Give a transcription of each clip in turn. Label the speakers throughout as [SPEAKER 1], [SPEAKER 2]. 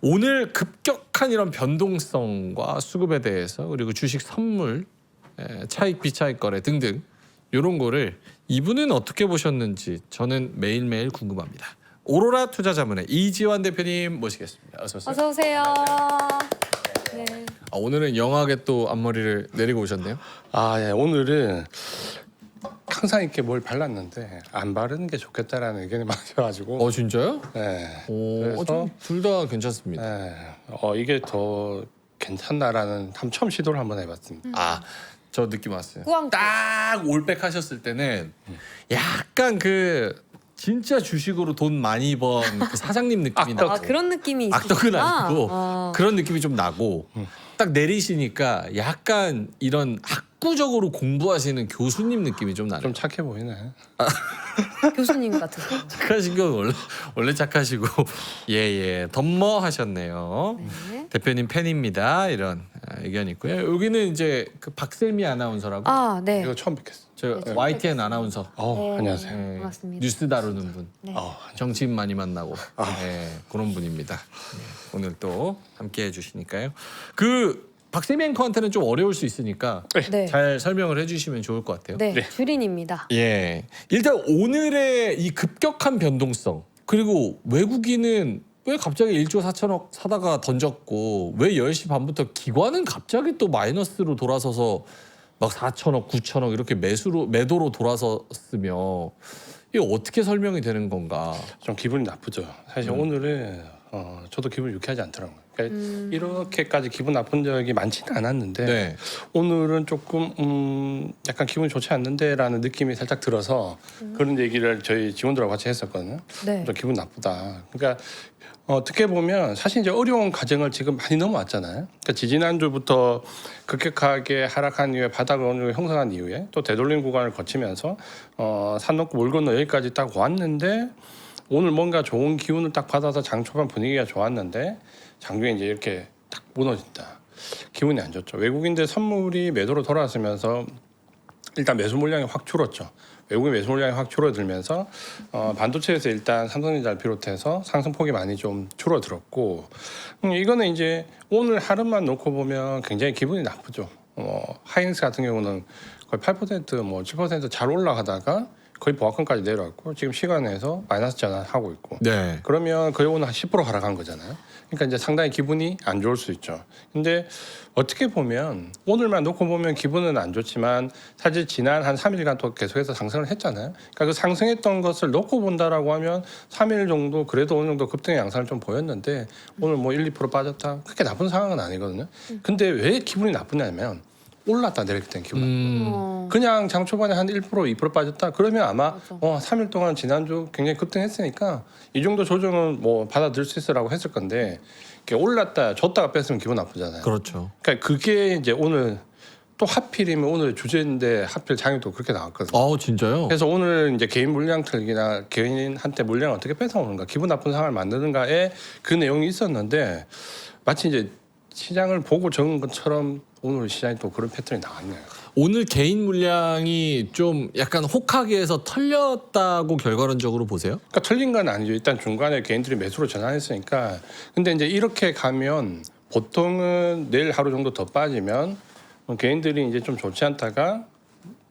[SPEAKER 1] 오늘 급격한 이런 변동성과 수급에 대해서 그리고 주식 선물, 차익 비차익 거래 등등 이런 거를 이분은 어떻게 보셨는지 저는 매일매일 궁금합니다. 오로라 투자자문의 이지환 대표님 모시겠습니다. 어서 오세요.
[SPEAKER 2] 어서 오세요. 네.
[SPEAKER 1] 오늘은 영하게 또 앞머리를 내리고 오셨네요.
[SPEAKER 3] 예. 오늘은 항상 이렇게 뭘 발랐는데 안 바르는 게 좋겠다라는 의견이 많아가지고.
[SPEAKER 1] 진짜요?
[SPEAKER 3] 네.
[SPEAKER 1] 그래서 둘 다 괜찮습니다.
[SPEAKER 3] 네. 이게 더 괜찮나라는 처음 시도를 한번 해봤습니다.
[SPEAKER 1] 저 느낌 왔어요.
[SPEAKER 2] 꾸안꾸.
[SPEAKER 1] 딱 올백 하셨을 때는 약간 그 진짜 주식으로 돈 많이 번 그 사장님 느낌이 나고
[SPEAKER 2] 그런 느낌이
[SPEAKER 1] 악덕은
[SPEAKER 2] 있으시구나.
[SPEAKER 1] 아니고 그런 느낌이 좀 나고 딱 내리시니까 약간 이런 학구적으로 공부하시는 교수님 느낌이 좀 나네요.
[SPEAKER 3] 좀 착해 보이네.
[SPEAKER 2] 교수님 같으세요.
[SPEAKER 1] 착하신 건 원래 착하시고 예예 덤머 하셨네요.
[SPEAKER 2] 네.
[SPEAKER 1] 대표님 팬입니다. 이런 의견이 있고요. 여기는 이제 그 박세미 아나운서라고
[SPEAKER 2] 네.
[SPEAKER 3] 이거 처음 뵙겠어.
[SPEAKER 1] 저
[SPEAKER 2] 네,
[SPEAKER 1] YTN 아나운서
[SPEAKER 2] 네.
[SPEAKER 3] 안녕하세요.
[SPEAKER 2] 반갑습니다.
[SPEAKER 1] 뉴스 다루는 분.
[SPEAKER 2] 네.
[SPEAKER 1] 정치인 많이 만나고 그런 분입니다. 오늘 또 함께 해주시니까요. 그 박세미 앵커한테는 좀 어려울 수 있으니까
[SPEAKER 2] 네.
[SPEAKER 1] 잘 설명을 해주시면 좋을 것 같아요.
[SPEAKER 2] 네. 주린입니다.
[SPEAKER 1] 예, 일단 오늘의 이 급격한 변동성 그리고 외국인은 왜 갑자기 1조 4천억 사다가 던졌고 왜 10시 반부터 기관은 갑자기 또 마이너스로 돌아서서 막 4천억, 9천억 이렇게 매도로 돌아섰으며 이게 어떻게 설명이 되는 건가?
[SPEAKER 3] 좀 기분이 나쁘죠. 사실 오늘은 저도 기분이 유쾌하지 않더라고요. 그러니까 이렇게까지 기분 나쁜 적이 많지는 않았는데
[SPEAKER 1] 네.
[SPEAKER 3] 오늘은 조금 약간 기분이 좋지 않는데라는 느낌이 살짝 들어서 그런 얘기를 저희 직원들하고 같이 했었거든요.
[SPEAKER 2] 네.
[SPEAKER 3] 좀 기분 나쁘다. 그러니까 어떻게 보면 사실 이제 어려운 과정을 지금 많이 넘어왔잖아요. 그러니까 지지난주부터 급격하게 하락한 이후에 바닥을 어느 정도 형성한 이후에 또 되돌림 구간을 거치면서 산 넘고 물 건너 여기까지 딱 왔는데 오늘 뭔가 좋은 기운을 딱 받아서 장 초반 분위기가 좋았는데 장중에 이제 이렇게 딱 무너진다. 기분이 안 좋죠. 외국인들 선물이 매도로 돌아서면서 일단 매수 물량이 확 줄었죠. 외국인 매수 물량이 확 줄어들면서 반도체에서 일단 삼성전자를 비롯해서 상승폭이 많이 좀 줄어들었고 이거는 이제 오늘 하루만 놓고 보면 굉장히 기분이 나쁘죠. 하이닉스 같은 경우는 거의 8% 뭐 7%잘 올라가다가 거의 보합권까지 내려왔고 지금 시간에서 마이너스 전환하고 있고
[SPEAKER 1] 네.
[SPEAKER 3] 그러면 거의 오늘 한 10% 하락한 거잖아요. 그러니까 이제 상당히 기분이 안 좋을 수 있죠. 근데 어떻게 보면 오늘만 놓고 보면 기분은 안 좋지만 사실 지난 한 3일간 또 계속해서 상승을 했잖아요. 그러니까 그 상승했던 것을 놓고 본다라고 하면 3일 정도 그래도 어느 정도 급등의 양상을 좀 보였는데 오늘 뭐 1, 2% 빠졌다. 그렇게 나쁜 상황은 아니거든요. 근데 왜 기분이 나쁘냐면 올랐다 내렸기 때문에 기분 나쁘고 그냥 장 초반에 한 1%, 2% 빠졌다 그러면 아마 3일 동안 지난주 굉장히 급등했으니까 이 정도 조정은 뭐 받아들일 수 있으라고 했을 건데 올랐다 줬다가 뺐으면 기분 나쁘잖아요.
[SPEAKER 1] 그렇죠.
[SPEAKER 3] 그러니까 그게 이제 오늘 또 하필이면 오늘 주제인데 하필 장이 또 그렇게 나왔거든요.
[SPEAKER 1] 진짜요?
[SPEAKER 3] 그래서 오늘 이제 개인 물량 틀기나 개인한테 물량을 어떻게 뺏어오는가 기분 나쁜 상황을 만드는가에 그 내용이 있었는데 마치 이제 시장을 보고 적은 것처럼 오늘 시장이 또 그런 패턴이 나왔네요.
[SPEAKER 1] 오늘 개인 물량이 좀 약간 혹하기에서 털렸다고 결과론적으로 보세요?
[SPEAKER 3] 그러니까 틀린 건 아니죠. 일단 중간에 개인들이 매수로 전환했으니까. 근데 이제 이렇게 가면 보통은 내일 하루 정도 더 빠지면 개인들이 이제 좀 좋지 않다가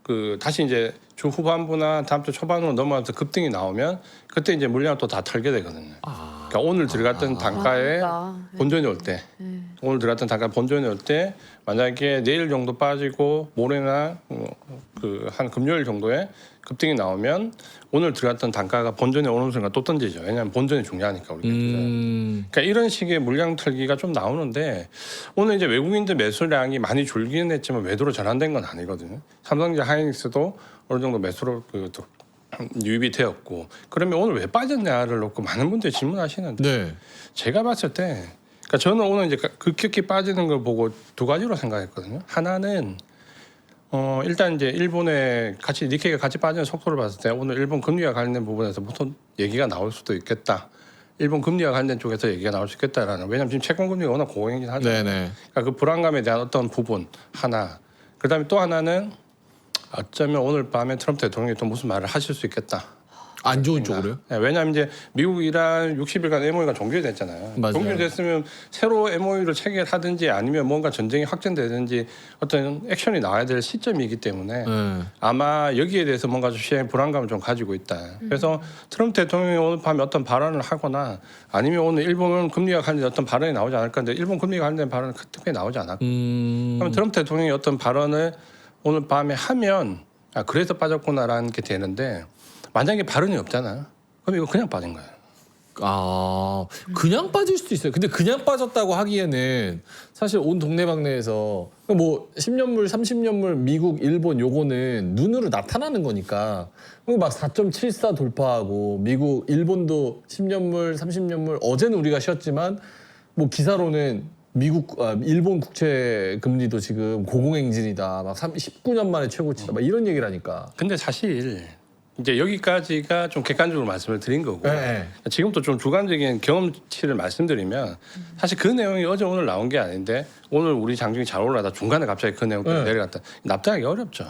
[SPEAKER 3] 그 다시 이제 주 후반부나 다음 주 초반으로 넘어가서 급등이 나오면 그때 이제 물량을 또 다 털게 되거든요. 그러니까 오늘 들어갔던 단가에 본전이 올 때, 오늘 들어갔던 단가 본전이 올 때 만약에 내일 정도 빠지고 모레나 그 한 금요일 정도에 급등이 나오면 오늘 들어갔던 단가가 본전에 오는 순간 또 던지죠. 왜냐하면 본전이 중요하니까 우리 그러니까 이런 식의 물량 털기가 좀 나오는데 오늘 이제 외국인들 매수량이 많이 줄기는 했지만 매도로 전환된 건 아니거든요. 삼성전자 하이닉스도 어느 정도 매수로 유입이 되었고 그러면 오늘 왜 빠졌냐를 놓고 많은 분들이 질문하시는데
[SPEAKER 1] 네.
[SPEAKER 3] 제가 봤을 때 그러니까 저는 오늘 이제 급격히 빠지는 걸 보고 두 가지로 생각했거든요. 하나는 일단 이제 일본에 같이 니케이가 같이 빠지는 속도를 봤을 때 오늘 일본 금리와 관련된 부분에서 보통 얘기가 나올 수도 있겠다. 일본 금리와 관련된 쪽에서 얘기가 나올 수 있겠다라는 왜냐하면 지금 채권 금리가 워낙 고행이긴 하죠.
[SPEAKER 1] 네네.
[SPEAKER 3] 그러니까 그 불안감에 대한 어떤 부분 하나. 그다음에 또 하나는 어쩌면 오늘 밤에 트럼프 대통령이 또 무슨 말을 하실 수 있겠다.
[SPEAKER 1] 안 좋은 쪽으로요?
[SPEAKER 3] 네, 왜냐하면 이제 미국이랑 60일간 MOU가 종결됐잖아요.
[SPEAKER 1] 맞아요.
[SPEAKER 3] 종결됐으면 새로 MOU를 체결하든지 아니면 뭔가 전쟁이 확전되든지 어떤 액션이 나와야 될 시점이기 때문에
[SPEAKER 1] 네.
[SPEAKER 3] 아마 여기에 대해서 뭔가 좀 시장의 불안감을 좀 가지고 있다. 그래서 트럼프 대통령이 오늘 밤에 어떤 발언을 하거나 아니면 오늘 일본 금리가 관련된 어떤 발언이 나오지 않을 건데 일본 금리가 관련된 발언은 특별히 나오지 않았고 그럼 트럼프 대통령이 어떤 발언을 오늘 밤에 하면 아 그래서 빠졌구나라는 게 되는데 만약에 발언이 없잖아. 그럼 이거 그냥 빠진 거야.
[SPEAKER 1] 아 그냥 빠질 수도 있어요. 근데 그냥 빠졌다고 하기에는 사실 온 동네방네에서 뭐 10년물, 30년물 미국, 일본 요거는 눈으로 나타나는 거니까 막 4.74 돌파하고 미국, 일본도 10년물, 30년물 어제는 우리가 쉬었지만 뭐 기사로는 일본 국채 금리도 지금 고공행진이다. 막 19년 만에 최고치다. 막 이런 얘기를 하니까.
[SPEAKER 3] 근데 사실 이제 여기까지가 좀 객관적으로 말씀을 드린 거고
[SPEAKER 1] 네.
[SPEAKER 3] 지금도 좀 주관적인 경험치를 말씀드리면 사실 그 내용이 어제 오늘 나온 게 아닌데 오늘 우리 장중이 잘 올라가다 중간에 갑자기 그 내용
[SPEAKER 1] 네.
[SPEAKER 3] 내려갔다 납득하기 어렵죠.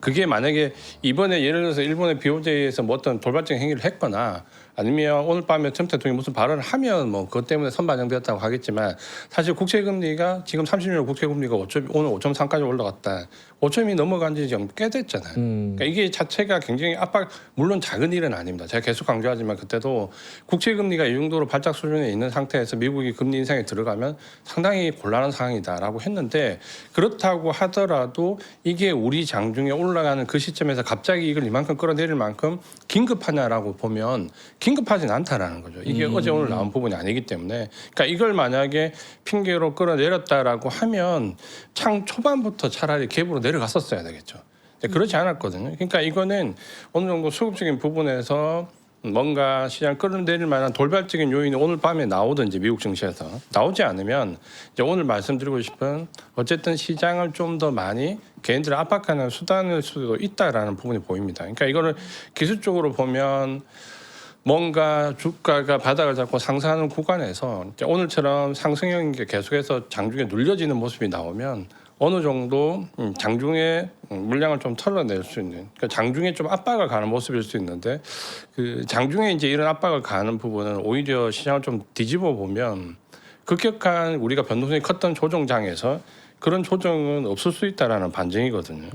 [SPEAKER 3] 그게 만약에 이번에 예를 들어서 일본의 BOJ에서 뭐 어떤 돌발적인 행위를 했거나 아니면 오늘 밤에 트럼프 대통령이 무슨 발언을 하면 뭐 그것 때문에 선반영되었다고 하겠지만 사실 국채금리가 지금 30년 국채금리가 오늘 5.3까지 올라갔다. 5점이 넘어간 지 좀 꽤 됐잖아요. 그러니까 이게 자체가 굉장히 압박, 물론 작은 일은 아닙니다. 제가 계속 강조하지만 그때도 국채금리가 이 정도로 발작 수준에 있는 상태에서 미국이 금리 인상에 들어가면 상당히 곤란한 상황이다라고 했는데 그렇다고 하더라도 이게 우리 장중에 올라가는 그 시점에서 갑자기 이걸 이만큼 끌어내릴 만큼 긴급하냐라고 보면 긴급하진 않다라는 거죠. 이게 어제 오늘 나온 부분이 아니기 때문에 그러니까 이걸 만약에 핑계로 끌어내렸다라고 하면 창 초반부터 차라리 갭으로 내려갔었어야 되겠죠. 근데 그렇지 않았거든요. 그러니까 이거는 어느 정도 수급적인 부분에서 뭔가 시장 끌어내릴 만한 돌발적인 요인이 오늘 밤에 나오든지 미국 증시에서 나오지 않으면 이제 오늘 말씀드리고 싶은 어쨌든 시장을 좀 더 많이 개인들을 압박하는 수단일 수도 있다라는 부분이 보입니다. 그러니까 이거를 기술적으로 보면 뭔가 주가가 바닥을 잡고 상승하는 구간에서 이제 오늘처럼 상승형인 게 계속해서 장중에 눌려지는 모습이 나오면 어느 정도 장중에 물량을 좀 털어낼 수 있는 그러니까 장중에 좀 압박을 가는 모습일 수 있는데 그 장중에 이제 이런 압박을 가는 부분은 오히려 시장을 좀 뒤집어 보면 급격한 우리가 변동성이 컸던 조정장에서 그런 조정은 없을 수 있다라는 반증이거든요.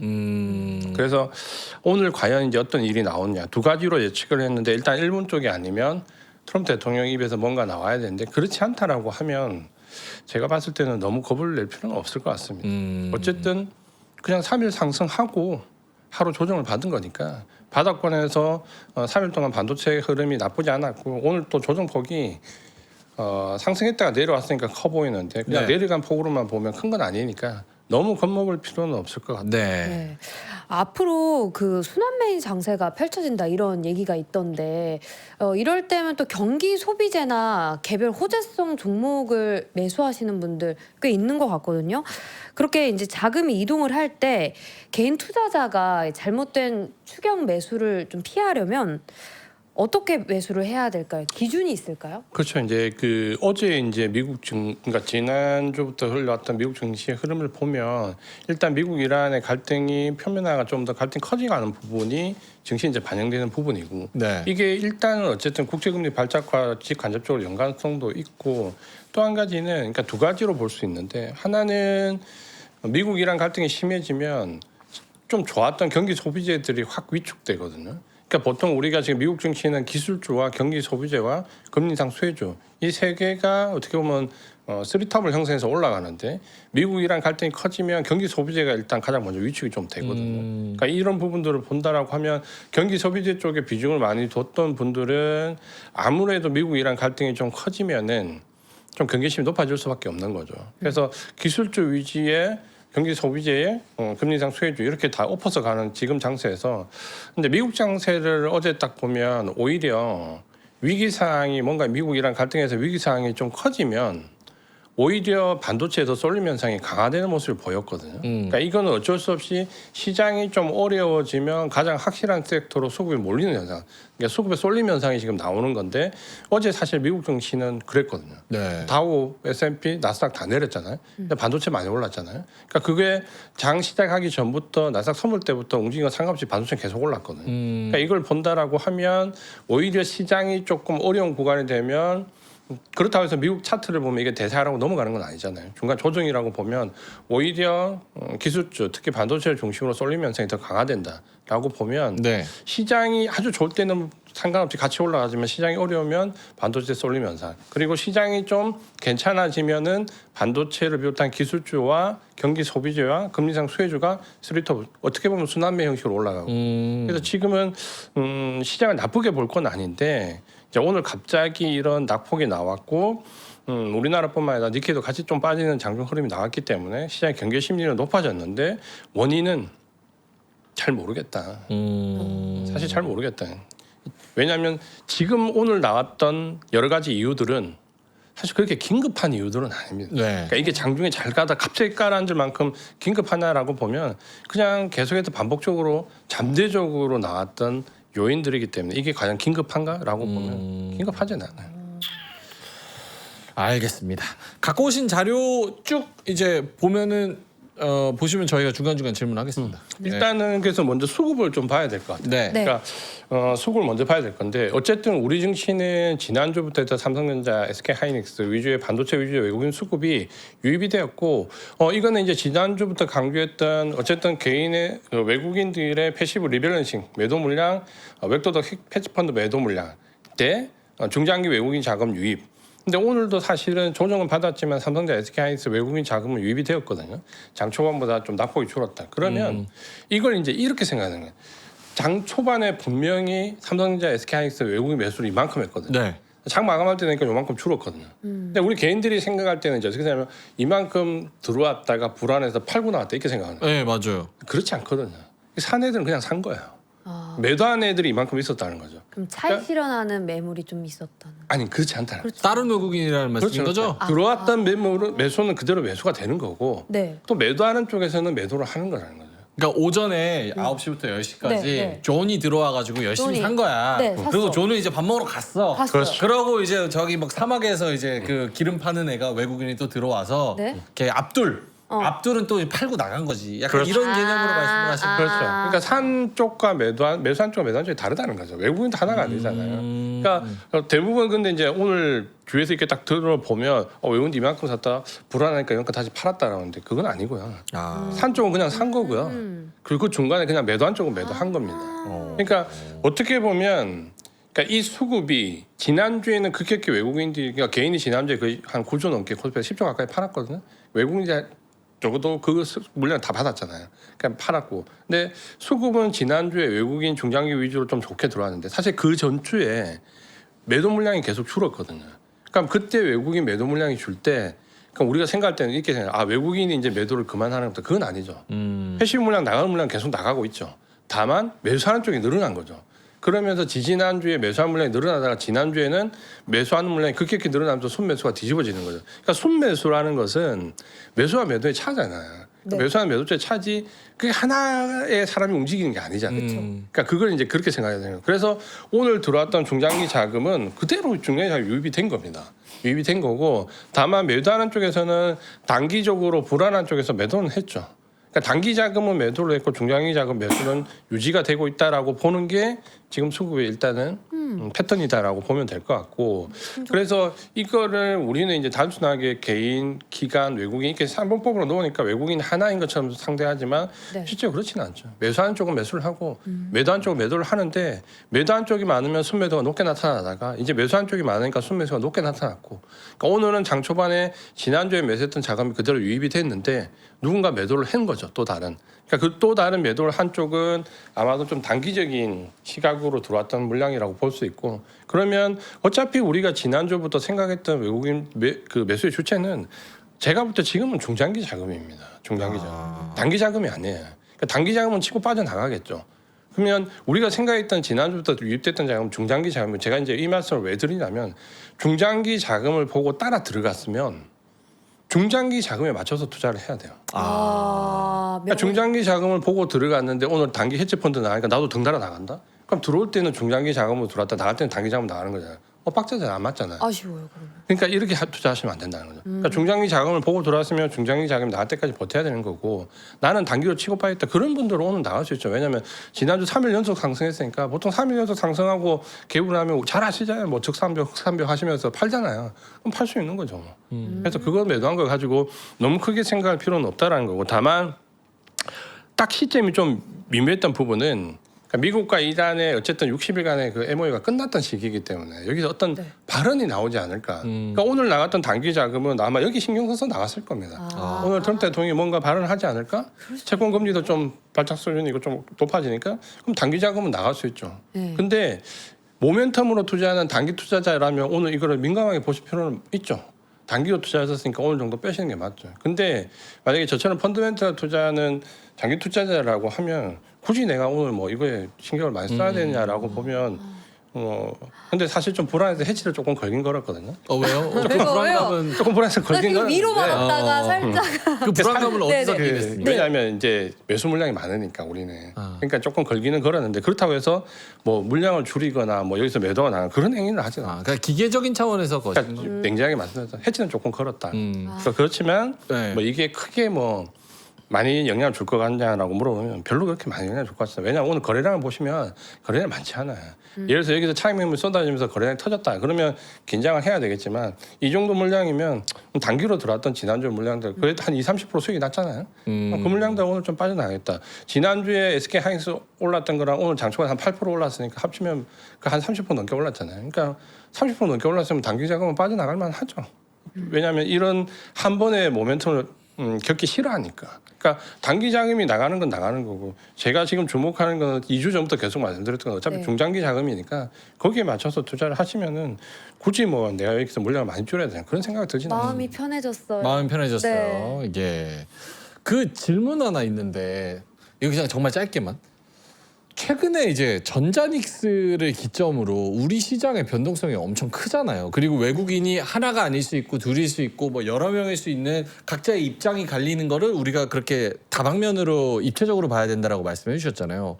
[SPEAKER 3] 그래서 오늘 과연 이제 어떤 일이 나오느냐 두 가지로 예측을 했는데 일단 일본 쪽이 아니면 트럼프 대통령 입에서 뭔가 나와야 되는데 그렇지 않다라고 하면 제가 봤을 때는 너무 겁을 낼 필요는 없을 것 같습니다. 어쨌든 그냥 3일 상승하고 하루 조정을 받은 거니까 바닥권에서 3일 동안 반도체 흐름이 나쁘지 않았고 오늘 또 조정폭이 상승했다가 내려왔으니까 커 보이는데 그냥
[SPEAKER 1] 네.
[SPEAKER 3] 내려간 폭으로만 보면 큰 건 아니니까 너무 겁먹을 필요는 없을 것 같아요.
[SPEAKER 1] 네.
[SPEAKER 2] 네. 앞으로 그 순환매입 장세가 펼쳐진다 이런 얘기가 있던데 이럴 때면 또 경기 소비재나 개별 호재성 종목을 매수하시는 분들 꽤 있는 것 같거든요. 그렇게 이제 자금이 이동을 할 때 개인 투자자가 잘못된 추격 매수를 좀 피하려면 어떻게 매수를 해야 될까요? 기준이 있을까요?
[SPEAKER 3] 그렇죠. 이제 그 어제 이제 그러니까 지난주부터 흘러왔던 미국 증시의 흐름을 보면 일단 미국 이란의 갈등이 표면화가 좀 더 갈등이 커져가는 부분이 증시에 이제 반영되는 부분이고
[SPEAKER 1] 네.
[SPEAKER 3] 이게 일단은 어쨌든 국제금리 발작과 직간접적으로 연관성도 있고 또 한 가지는 그러니까 두 가지로 볼 수 있는데 하나는 미국 이란 갈등이 심해지면 좀 좋았던 경기 소비재들이 확 위축되거든요. 그러니까 보통 우리가 지금 미국 증시는 기술주와 경기 소비재와 금리 인상 수혜주 이 세 개가 어떻게 보면 쓰리탑을 형성해서 올라가는데 미국이랑 갈등이 커지면 경기 소비재가 일단 가장 먼저 위축이 좀 되거든요. 그러니까 이런 부분들을 본다라고 하면 경기 소비재 쪽에 비중을 많이 뒀던 분들은 아무래도 미국이랑 갈등이 좀 커지면은 좀 경계심이 높아질 수밖에 없는 거죠. 그래서 기술주 위주의 경기 소비재의 금리 인상 수혜주 이렇게 다 엎어서 가는 지금 장세에서 근데 미국 장세를 어제 딱 보면 오히려 위기 상황이 뭔가 미국이랑 갈등에서 위기 상황이 좀 커지면 오히려 반도체에서 쏠림 현상이 강화되는 모습을 보였거든요. 그러니까 이거는 어쩔 수 없이 시장이 좀 어려워지면 가장 확실한 섹터로 수급이 몰리는 현상, 그러니까 수급의 쏠림 현상이 지금 나오는 건데 어제 사실 미국 증시는 그랬거든요.
[SPEAKER 1] 네.
[SPEAKER 3] 다우, S&P, 나스닥 다 내렸잖아요. 근데 반도체 많이 올랐잖아요. 그러니까 그게 장 시작하기 전부터 나스닥 선물 때부터 움직이는 거 상관없이 반도체 계속 올랐거든요. 그러니까 이걸 본다라고 하면 오히려 시장이 조금 어려운 구간이 되면 그렇다고 해서 미국 차트를 보면 이게 대세하라고 넘어가는 건 아니잖아요. 중간 조정이라고 보면 오히려 기술주, 특히 반도체를 중심으로 쏠림 현상이 더 강화된다라고 보면
[SPEAKER 1] 네.
[SPEAKER 3] 시장이 아주 좋을 때는 상관없이 같이 올라가지만 시장이 어려우면 반도체 쏠림 현상, 그리고 시장이 좀 괜찮아지면은 반도체를 비롯한 기술주와 경기 소비주와 금리상 수혜주가 스리터 어떻게 보면 순환매 형식으로 올라가고 그래서 지금은 시장을 나쁘게 볼 건 아닌데 이제 오늘 갑자기 이런 낙폭이 나왔고 우리나라뿐만 아니라 니케이도 같이 좀 빠지는 장중 흐름이 나왔기 때문에 시장의 경계 심리는 높아졌는데 원인은 잘 모르겠다. 사실 잘 모르겠다. 왜냐하면 지금 오늘 나왔던 여러 가지 이유들은 사실 그렇게 긴급한 이유들은 아닙니다.
[SPEAKER 1] 네.
[SPEAKER 3] 그러니까 이게 장중에 잘 가다 갑자기 깔아앉을 만큼 긴급하냐라고 보면 그냥 계속해서 반복적으로 잠재적으로 나왔던 요인들이기 때문에 이게 과연 긴급한가라고 보면 긴급하진 않아요.
[SPEAKER 1] 알겠습니다. 갖고 오신 자료 쭉 이제 보면은 보시면 저희가 중간중간 질문하겠습니다.
[SPEAKER 3] 일단은 그래서 먼저 수급을 좀 봐야 될 것 같아요.
[SPEAKER 1] 네.
[SPEAKER 2] 네.
[SPEAKER 3] 그러니까 수급을 먼저 봐야 될 건데 어쨌든 우리 증시는 지난주부터 해서 삼성전자, SK하이닉스 위주의 반도체 위주의 외국인 수급이 유입이 되었고 이거는 이제 지난주부터 강조했던 어쨌든 개인의 외국인들의 패시브 리밸런싱 매도 물량, 웹도덕 헤지펀드 매도 물량 때 중장기 외국인 자금 유입. 근데 오늘도 사실은 조정은 받았지만 삼성전자, SK하이닉스 외국인 자금은 유입이 되었거든요. 장 초반보다 좀 낙폭이 줄었다. 그러면 이걸 이제 이렇게 생각하는 거예요. 장 초반에 분명히 삼성전자, SK하이닉스 외국인 매수를 이만큼 했거든요.
[SPEAKER 1] 네.
[SPEAKER 3] 장 마감할 때 되니까 요만큼 줄었거든요. 근데 우리 개인들이 생각할 때는 이제 어떻게 생각하면 이만큼 들어왔다가 불안해서 팔고 나왔다 이렇게 생각하는 거예요.
[SPEAKER 1] 네, 맞아요.
[SPEAKER 3] 그렇지 않거든요. 산 애들은 그냥 산 거예요.
[SPEAKER 2] 아,
[SPEAKER 3] 매도한 애들이 이만큼 있었다는 거죠.
[SPEAKER 2] 그럼 차익 실현하는 매물이 좀 있었다는.
[SPEAKER 3] 아니 그렇지 않다는 거죠.
[SPEAKER 1] 다른 외국인이라는 말씀인 거죠?
[SPEAKER 3] 들어왔던 매수는 그대로 매수가 되는 거고
[SPEAKER 2] 네.
[SPEAKER 3] 또 매도하는 쪽에서는 매도를 하는 거라는 거죠.
[SPEAKER 1] 그러니까 오전에 9시부터 10시까지
[SPEAKER 2] 네, 네.
[SPEAKER 1] 존이 들어와가지고 열심히
[SPEAKER 2] 존이.
[SPEAKER 1] 산 거야.
[SPEAKER 2] 네, 샀어.
[SPEAKER 1] 그리고 존은 이제 밥 먹으러 갔어.
[SPEAKER 2] 갔어요.
[SPEAKER 3] 그렇죠.
[SPEAKER 1] 그러고 이제 저기 막 사막에서 이제 그 기름 파는 애가 외국인이 또 들어와서
[SPEAKER 2] 네.
[SPEAKER 1] 걔 압둘은 또 팔고 나간 거지. 약간
[SPEAKER 3] 그렇죠.
[SPEAKER 1] 이런 개념으로 말씀하시는
[SPEAKER 2] 아.
[SPEAKER 3] 그렇죠. 그러니까 산 쪽과 매수한 쪽과 매도한 쪽이 다르다는 거죠. 외국인도 하나가 아니잖아요. 그러니까 대부분 근데 이제 오늘 주위에서 이렇게 딱 들어보면 외국인도 이만큼 샀다 불안하니까 이만큼 다시 팔았다라는데 그건 아니고요. 산 쪽은 그냥 산 거고요. 그리고 그 중간에 그냥 매도한 쪽은 매도한 겁니다. 그러니까 어떻게 보면 그러니까 이 수급이 지난주에는 급격히 외국인들이 그러니까 개인이 지난주에 거의 한 9조 넘게 코스피에 10조 가까이 팔았거든요. 외국인이 적어도 그 물량 다 받았잖아요. 그러니까 팔았고. 근데 수급은 지난주에 외국인 중장기 위주로 좀 좋게 들어왔는데 사실 그 전주에 매도 물량이 계속 줄었거든요. 그러니까 그때 외국인 매도 물량이 줄 때 그러니까 우리가 생각할 때는 이렇게 생각해요. 외국인이 이제 매도를 그만하는 것도 그건 아니죠. 패시브 물량 나가는 물량 계속 나가고 있죠. 다만 매수하는 쪽이 늘어난 거죠. 그러면서 지지난주에 매수한 물량이 늘어나다가 지난주에는 매수하는 물량이 급격히 늘어나면서 순매수가 뒤집어지는 거죠. 그러니까 순매수라는 것은 매수와 매도의 차잖아요. 그러니까
[SPEAKER 2] 네.
[SPEAKER 3] 매수하는 매도의 차지 그게 하나의 사람이 움직이는 게 아니잖아요. 그러니까 그걸 이제 그렇게 생각해야 돼요. 그래서 오늘 들어왔던 중장기 자금은 그대로 중장기 자금이 유입이 된 겁니다. 유입이 된 거고 다만 매도하는 쪽에서는 단기적으로 불안한 쪽에서 매도는 했죠. 그러니까 단기 자금은 매도를 했고 중장기 자금 매수는 유지가 되고 있다라고 보는 게 지금 수급의 일단은 패턴이다라고 보면 될 것 같고 그래서 이거를 우리는 이제 단순하게 개인, 기관, 외국인 이렇게 3분법으로 놓으니까 외국인 하나인 것처럼 상대하지만
[SPEAKER 2] 네.
[SPEAKER 3] 실제 그렇지는 않죠. 매수하는 쪽은 매수를 하고 매도하는 쪽은 매도를 하는데 매도한 쪽이 많으면 순매도가 높게 나타나다가 이제 매수한 쪽이 많으니까 순매수가 높게 나타났고 그러니까 오늘은 장 초반에 지난주에 매수했던 자금이 그대로 유입이 됐는데 누군가 매도를 한 거죠. 또 다른. 그러니까 그 또 다른 매도를 한 쪽은 아마도 좀 단기적인 시각으로 들어왔던 물량이라고 볼 수 있고 그러면 어차피 우리가 지난주부터 생각했던 외국인 매수의 주체는 제가 볼 때 지금은 중장기 자금입니다. 중장기 자금. 단기 자금이 아니에요. 그러니까 단기 자금은 치고 빠져나가겠죠. 그러면 우리가 생각했던 지난주부터 유입됐던 자금 중장기 자금을 제가 이제 이 말씀을 왜 드리냐면 중장기 자금을 보고 따라 들어갔으면 중장기 자금에 맞춰서 투자를 해야 돼요.
[SPEAKER 2] 아,
[SPEAKER 3] 중장기 자금을 보고 들어갔는데 오늘 단기 헤지펀드 나가니까 나도 덩달아 나간다? 그럼 들어올 때는 중장기 자금으로 들어왔다 나갈 때는 단기 자금 나가는 거잖아요. 빡자잖아. 안 맞잖아요.
[SPEAKER 2] 아쉬워요 그러면.
[SPEAKER 3] 그러니까 이렇게 투자하시면 안 된다는 거죠. 그러니까 중장기 자금을 보고 들어왔으면 중장기 자금이 나갈 때까지 버텨야 되는 거고 나는 단기로 치고 빠졌다. 그런 분들은 오늘 나갈 수 있죠. 왜냐하면 지난주 3일 연속 상승했으니까 보통 3일 연속 상승하고 개불하면 잘 아시잖아요. 뭐 적산벽, 흑산벽 하시면서 팔잖아요. 그럼 팔 수 있는 거죠. 그래서 그거 매도한 걸 가지고 너무 크게 생각할 필요는 없다라는 거고 다만 딱 시점이 좀 미묘했던 부분은 그러니까 미국과 이란의 어쨌든 60일간의 그 MOU가 끝났던 시기이기 때문에 여기서 어떤
[SPEAKER 2] 네.
[SPEAKER 3] 발언이 나오지 않을까. 그러니까 오늘 나갔던 단기 자금은 아마 여기 신경 써서 나갔을 겁니다. 오늘 트럼프 대통령이 뭔가 발언을 하지 않을까? 채권 금리도 좀 발작 수준이 이거 좀 높아지니까 그럼 단기 자금은 나갈 수 있죠.
[SPEAKER 2] 네.
[SPEAKER 3] 근데 모멘텀으로 투자하는 단기 투자자라면 오늘 이거를 민감하게 보실 필요는 있죠. 단기로 투자하셨으니까 오늘 정도 빼시는 게 맞죠. 근데 만약에 저처럼 펀드멘탈 투자하는 장기 투자자라고 하면 굳이 내가 오늘 뭐 이거에 신경을 많이 써야 되냐라고 보면 근데 사실 좀 불안해서 해치를 조금 걸긴 걸었거든요.
[SPEAKER 1] 왜요? 그
[SPEAKER 2] 왜요?
[SPEAKER 1] 불안감은
[SPEAKER 3] 조금 불안해서 걸긴
[SPEAKER 2] 지금
[SPEAKER 3] 걸었는데
[SPEAKER 2] 위로만 왔다가 살짝
[SPEAKER 1] 그 불안감을 어디서
[SPEAKER 2] 네네.
[SPEAKER 1] 느끼겠습니까?
[SPEAKER 3] 왜냐하면 이제 매수 물량이 많으니까 우리는 그러니까 조금 걸기는 걸었는데 그렇다고 해서 뭐 물량을 줄이거나 뭐 여기서 매도가 나는 그런 행위를 하지 않아요.
[SPEAKER 1] 그러니까 기계적인 차원에서 거신
[SPEAKER 3] 그러니까
[SPEAKER 1] 거죠.
[SPEAKER 3] 냉정하게 말씀드려서 해치는 조금 걸었다.
[SPEAKER 1] 음.
[SPEAKER 3] 그러니까 그렇지만
[SPEAKER 1] 네.
[SPEAKER 3] 뭐 이게 크게 뭐 많이 영향을 줄 것 같냐라고 물어보면 별로 그렇게 많이 영향을 줄 것 같습니다. 왜냐하면 오늘 거래량을 보시면 거래량이 많지 않아요. 예를 들어서 여기서 차익매물 쏟아지면서 거래량이 터졌다. 그러면 긴장을 해야 되겠지만 이 정도 물량이면 단기로 들어왔던 지난주 물량들 그래도 한 20-30% 수익이 났잖아요. 그 물량들 오늘 좀 빠져나가겠다. 지난주에 SK 하이닉스 올랐던 거랑 오늘 장초가 한 8% 올랐으니까 합치면 그 한 30% 넘게 올랐잖아요. 그러니까 30% 넘게 올랐으면 단기 자금은 빠져나갈 만하죠. 왜냐하면 이런 한 번의 모멘텀을 겪기 싫어하니까. 그러니까 단기 자금이 나가는 건 나가는 거고 제가 지금 주목하는 건 2주 전부터 계속 말씀드렸던 건 어차피
[SPEAKER 2] 네.
[SPEAKER 3] 중장기 자금이니까 거기에 맞춰서 투자를 하시면은 굳이 뭐 내가 여기서 물량을 많이 줄여야 되나 그런 생각이 들지는 않아요.
[SPEAKER 2] 마음이 편해졌어요.
[SPEAKER 1] 마음이 편해졌어요. 예. 그 질문 하나 있는데 이거 그냥 정말 짧게만. 최근에 이제 전자닉스를 기점으로 우리 시장의 변동성이 엄청 크잖아요. 그리고 외국인이 하나가 아닐 수 있고 둘일 수 있고 뭐 여러 명일 수 있는 각자의 입장이 갈리는 거를 우리가 그렇게 다방면으로 입체적으로 봐야 된다라고 말씀해 주셨잖아요.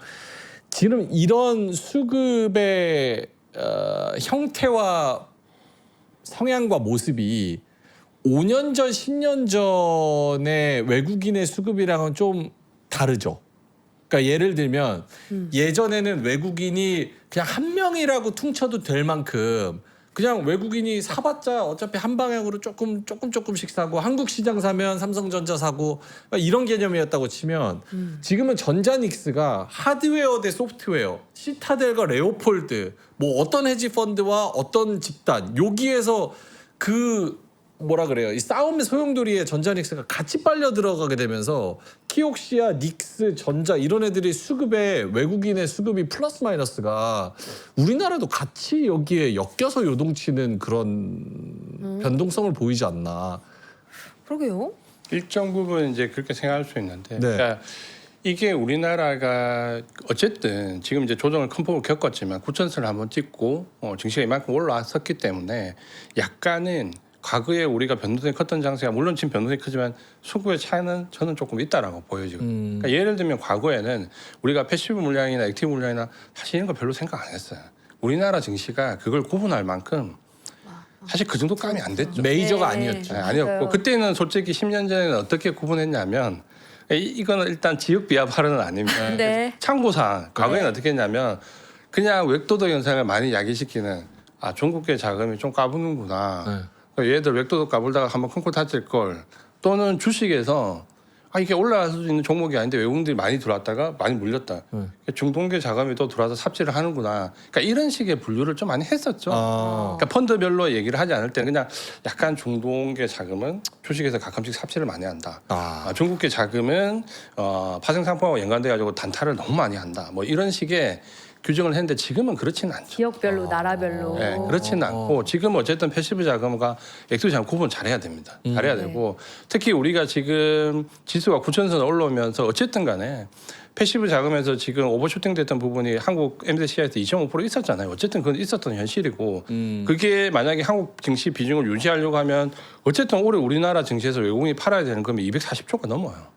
[SPEAKER 1] 지금 이런 수급의 형태와 성향과 모습이 5년 전, 10년 전의 외국인의 수급이랑은 좀 다르죠. 그러니까 예를 들면 예전에는 외국인이 그냥 한 명이라고 퉁쳐도 될 만큼 그냥 외국인이 사봤자 어차피 한 방향으로 조금씩 사고 한국 시장 사면 삼성전자 사고 이런 개념이었다고 치면 지금은 전자닉스가 하드웨어 대 소프트웨어, 시타델과 레오폴드 뭐 어떤 헤지 펀드와 어떤 집단 여기에서 그 뭐라 그래요? 이 싸움의 소용돌이에 전자닉스가 같이 빨려 들어가게 되면서 키옥시아, 닉스, 전자 이런 애들이 수급에 외국인의 수급이 플러스 마이너스가 우리나라도 같이 여기에 엮여서 요동치는 그런 변동성을 보이지 않나.
[SPEAKER 2] 그러게요.
[SPEAKER 3] 일정 부분 이제 그렇게 생각할 수 있는데
[SPEAKER 1] 네.
[SPEAKER 3] 그러니까 이게 우리나라가 어쨌든 지금 이제 조정을 큰 폭으로 겪었지만 9천선을 한번 찍고 증시가 이만큼 올라왔었기 때문에 약간은 과거에 우리가 변동성이 컸던 장세가 물론 지금 변동성이 크지만 수급의 차이는 저는 조금 있다라고 보여지고 그러니까 예를 들면 과거에는 우리가 패시브 물량이나 액티브 물량이나 사실 이런 거 별로 생각 안 했어요. 우리나라 증시가 그걸 구분할 만큼 사실 그 정도 감이 안 됐죠.
[SPEAKER 1] 메이저가
[SPEAKER 2] 네.
[SPEAKER 1] 아니었죠.
[SPEAKER 3] 네, 아니었고
[SPEAKER 2] 맞아요.
[SPEAKER 3] 그때는 솔직히 10년 전에는 어떻게 구분했냐면 이거는 일단 지역 비하 발언은 아닙니다.
[SPEAKER 2] 네.
[SPEAKER 3] 참고상 과거에는
[SPEAKER 2] 네.
[SPEAKER 3] 어떻게 했냐면 그냥 웹도덕 현상을 많이 야기시키는 중국계 자금이 좀 까부는구나.
[SPEAKER 1] 네.
[SPEAKER 3] 얘들 웹도덕 까불다가 한번 콩코 다칠 걸 또는 주식에서 이게 올라갈 수 있는 종목이 아닌데 외국인들이 많이 들어왔다가 많이 물렸다. 중동계 자금이 또 들어와서 삽질을 하는구나. 그러니까 이런 식의 분류를 좀 많이 했었죠. 그러니까 펀드별로 얘기를 하지 않을 때는 그냥 약간 중동계 자금은 주식에서 가끔씩 삽질을 많이 한다. 중국계 자금은 파생 상품하고 연관돼 가지고 단타를 너무 많이 한다. 뭐 이런 식의 규정을 했는데 지금은 그렇지는 않죠.
[SPEAKER 2] 지역별로 나라별로.
[SPEAKER 3] 네, 그렇지는 않고 지금 어쨌든 패시브 자금과 액티브 자금 구분 잘해야 됩니다. 잘해야
[SPEAKER 2] 네.
[SPEAKER 3] 되고 특히 우리가 지금 지수가 9천선 올라오면서 어쨌든 간에 패시브 자금에서 지금 오버슈팅 됐던 부분이 한국 MSCI에서 2.5% 있었잖아요. 어쨌든 그건 있었던 현실이고 그게 만약에 한국 증시 비중을 유지하려고 하면 어쨌든 올해 우리나라 증시에서 외국인이 팔아야 되는 금액이 240조가 넘어요.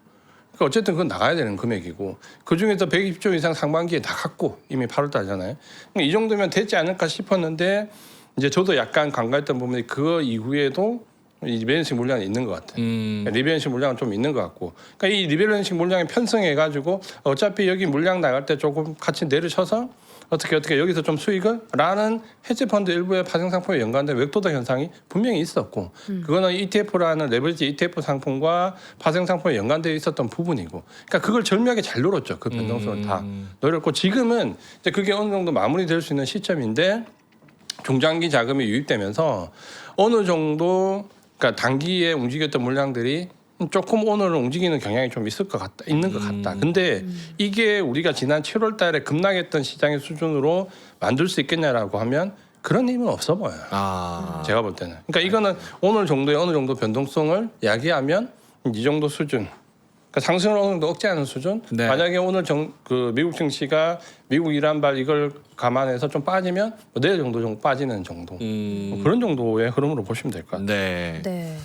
[SPEAKER 3] 그러니까 어쨌든 그건 나가야 되는 금액이고 그중에서 120조 이상 상반기에 나갔고 이미 8월 달잖아요. 그러니까 이 정도면 되지 않을까 싶었는데 이제 저도 약간 간과했던 부분이 그 이후에도 이 리밸런싱 물량이 있는 것 같아요. 리밸런싱 물량은 좀 있는 것 같고 그러니까 이 리밸런싱 물량에 편성해가지고 어차피 여기 물량 나갈 때 조금 같이 내려쳐서 어떻게 여기서 좀 수익을 라는 헤지펀드 일부의 파생상품에 연관된 웹도더 현상이 분명히 있었고 그거는 ETF라는 레버리지 ETF 상품과 파생상품에 연관되어 있었던 부분이고 그러니까 그걸 절묘하게 잘 노렸죠. 그 변동성을 다 노렸고 지금은 이제 그게 어느 정도 마무리될 수 있는 시점인데 중장기 자금이 유입되면서 어느 정도 그러니까 단기에 움직였던 물량들이 조금 오늘은 움직이는 경향이 좀 있는 것 같다. 근데 이게 우리가 지난 7월 달에 급락했던 시장의 수준으로 만들 수 있겠냐라고 하면 그런 힘은 없어 보여요. 제가 볼 때는. 그러니까 이거는 오늘 정도의 어느 정도 변동성을 야기하면 이 정도 수준. 그러니까 상승을 어느 정도 억제하는 수준.
[SPEAKER 1] 네.
[SPEAKER 3] 만약에 오늘 그 미국 증시가 미국 이란발 이걸 감안해서 좀 빠지면 뭐 내일 정도 좀 빠지는 정도. 뭐 그런 정도의 흐름으로 보시면 될 것 같아요.
[SPEAKER 1] 네.
[SPEAKER 2] 네.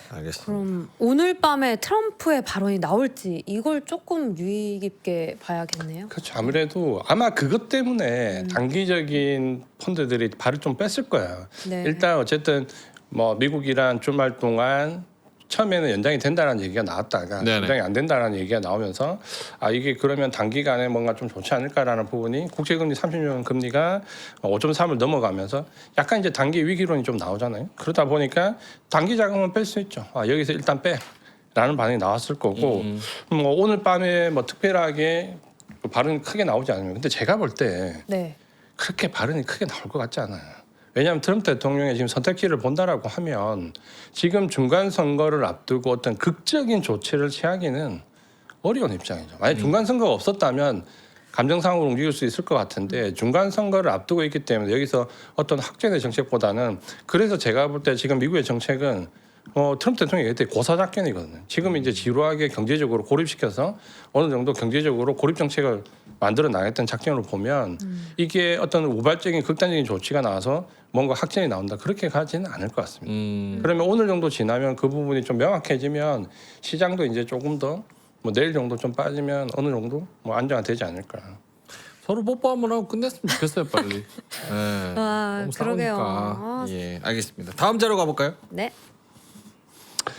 [SPEAKER 1] 알겠습니다.
[SPEAKER 2] 그럼 오늘 밤에 트럼프의 발언이 나올지 이걸 조금 유의 깊게 봐야겠네요.
[SPEAKER 3] 그렇죠. 아무래도 아마 그것 때문에 단기적인 펀드들이 발을 좀 뺐을 거예요.
[SPEAKER 2] 네.
[SPEAKER 3] 일단 어쨌든 뭐 미국이란 주말 동안 처음에는 연장이 된다는 얘기가 나왔다가
[SPEAKER 1] 네네.
[SPEAKER 3] 연장이 안 된다는 얘기가 나오면서 아 이게 그러면 단기간에 뭔가 좀 좋지 않을까라는 부분이 국제금리 30년 금리가 5.3을 넘어가면서 약간 이제 단기 위기론이 좀 나오잖아요. 그러다 보니까 단기 자금은 뺄 수 있죠. 아 여기서 일단 빼라는 반응이 나왔을 거고 뭐 오늘 밤에 뭐 특별하게 발언이 크게 나오지 않으면 근데 제가 볼 때
[SPEAKER 2] 네.
[SPEAKER 3] 그렇게 발언이 크게 나올 것 같지 않아요. 왜냐하면 트럼프 대통령의 지금 선택지를 본다라고 하면 지금 중간 선거를 앞두고 어떤 극적인 조치를 취하기는 어려운 입장이죠. 만약 중간 선거가 없었다면 감정상으로 움직일 수 있을 것 같은데 중간 선거를 앞두고 있기 때문에 여기서 어떤 확전의 정책보다는 그래서 제가 볼 때 지금 미국의 정책은 트럼프 대통령이 그때 고사작전이거든요. 지금 이제 지루하게 경제적으로 고립시켜서 어느 정도 경제적으로 고립 정책을 만들어 나갔던 작전을 보면 이게 어떤 우발적인 극단적인 조치가 나와서 뭔가 확전이 나온다 그렇게 가지는 않을 것 같습니다. 그러면 오늘 정도 지나면 그 부분이 좀 명확해지면 시장도 이제 조금 더 뭐 내일 정도 좀 빠지면 어느 정도 뭐 안정화되지 않을까.
[SPEAKER 1] 서로 뽀뽀 한번 하고 끝냈으면 좋겠어요, 빨리. 네.
[SPEAKER 2] 아,
[SPEAKER 1] 너무
[SPEAKER 2] 그러게요.
[SPEAKER 1] 싸우니까.
[SPEAKER 2] 아.
[SPEAKER 1] 예, 알겠습니다. 다음 자료 가볼까요?
[SPEAKER 2] 네.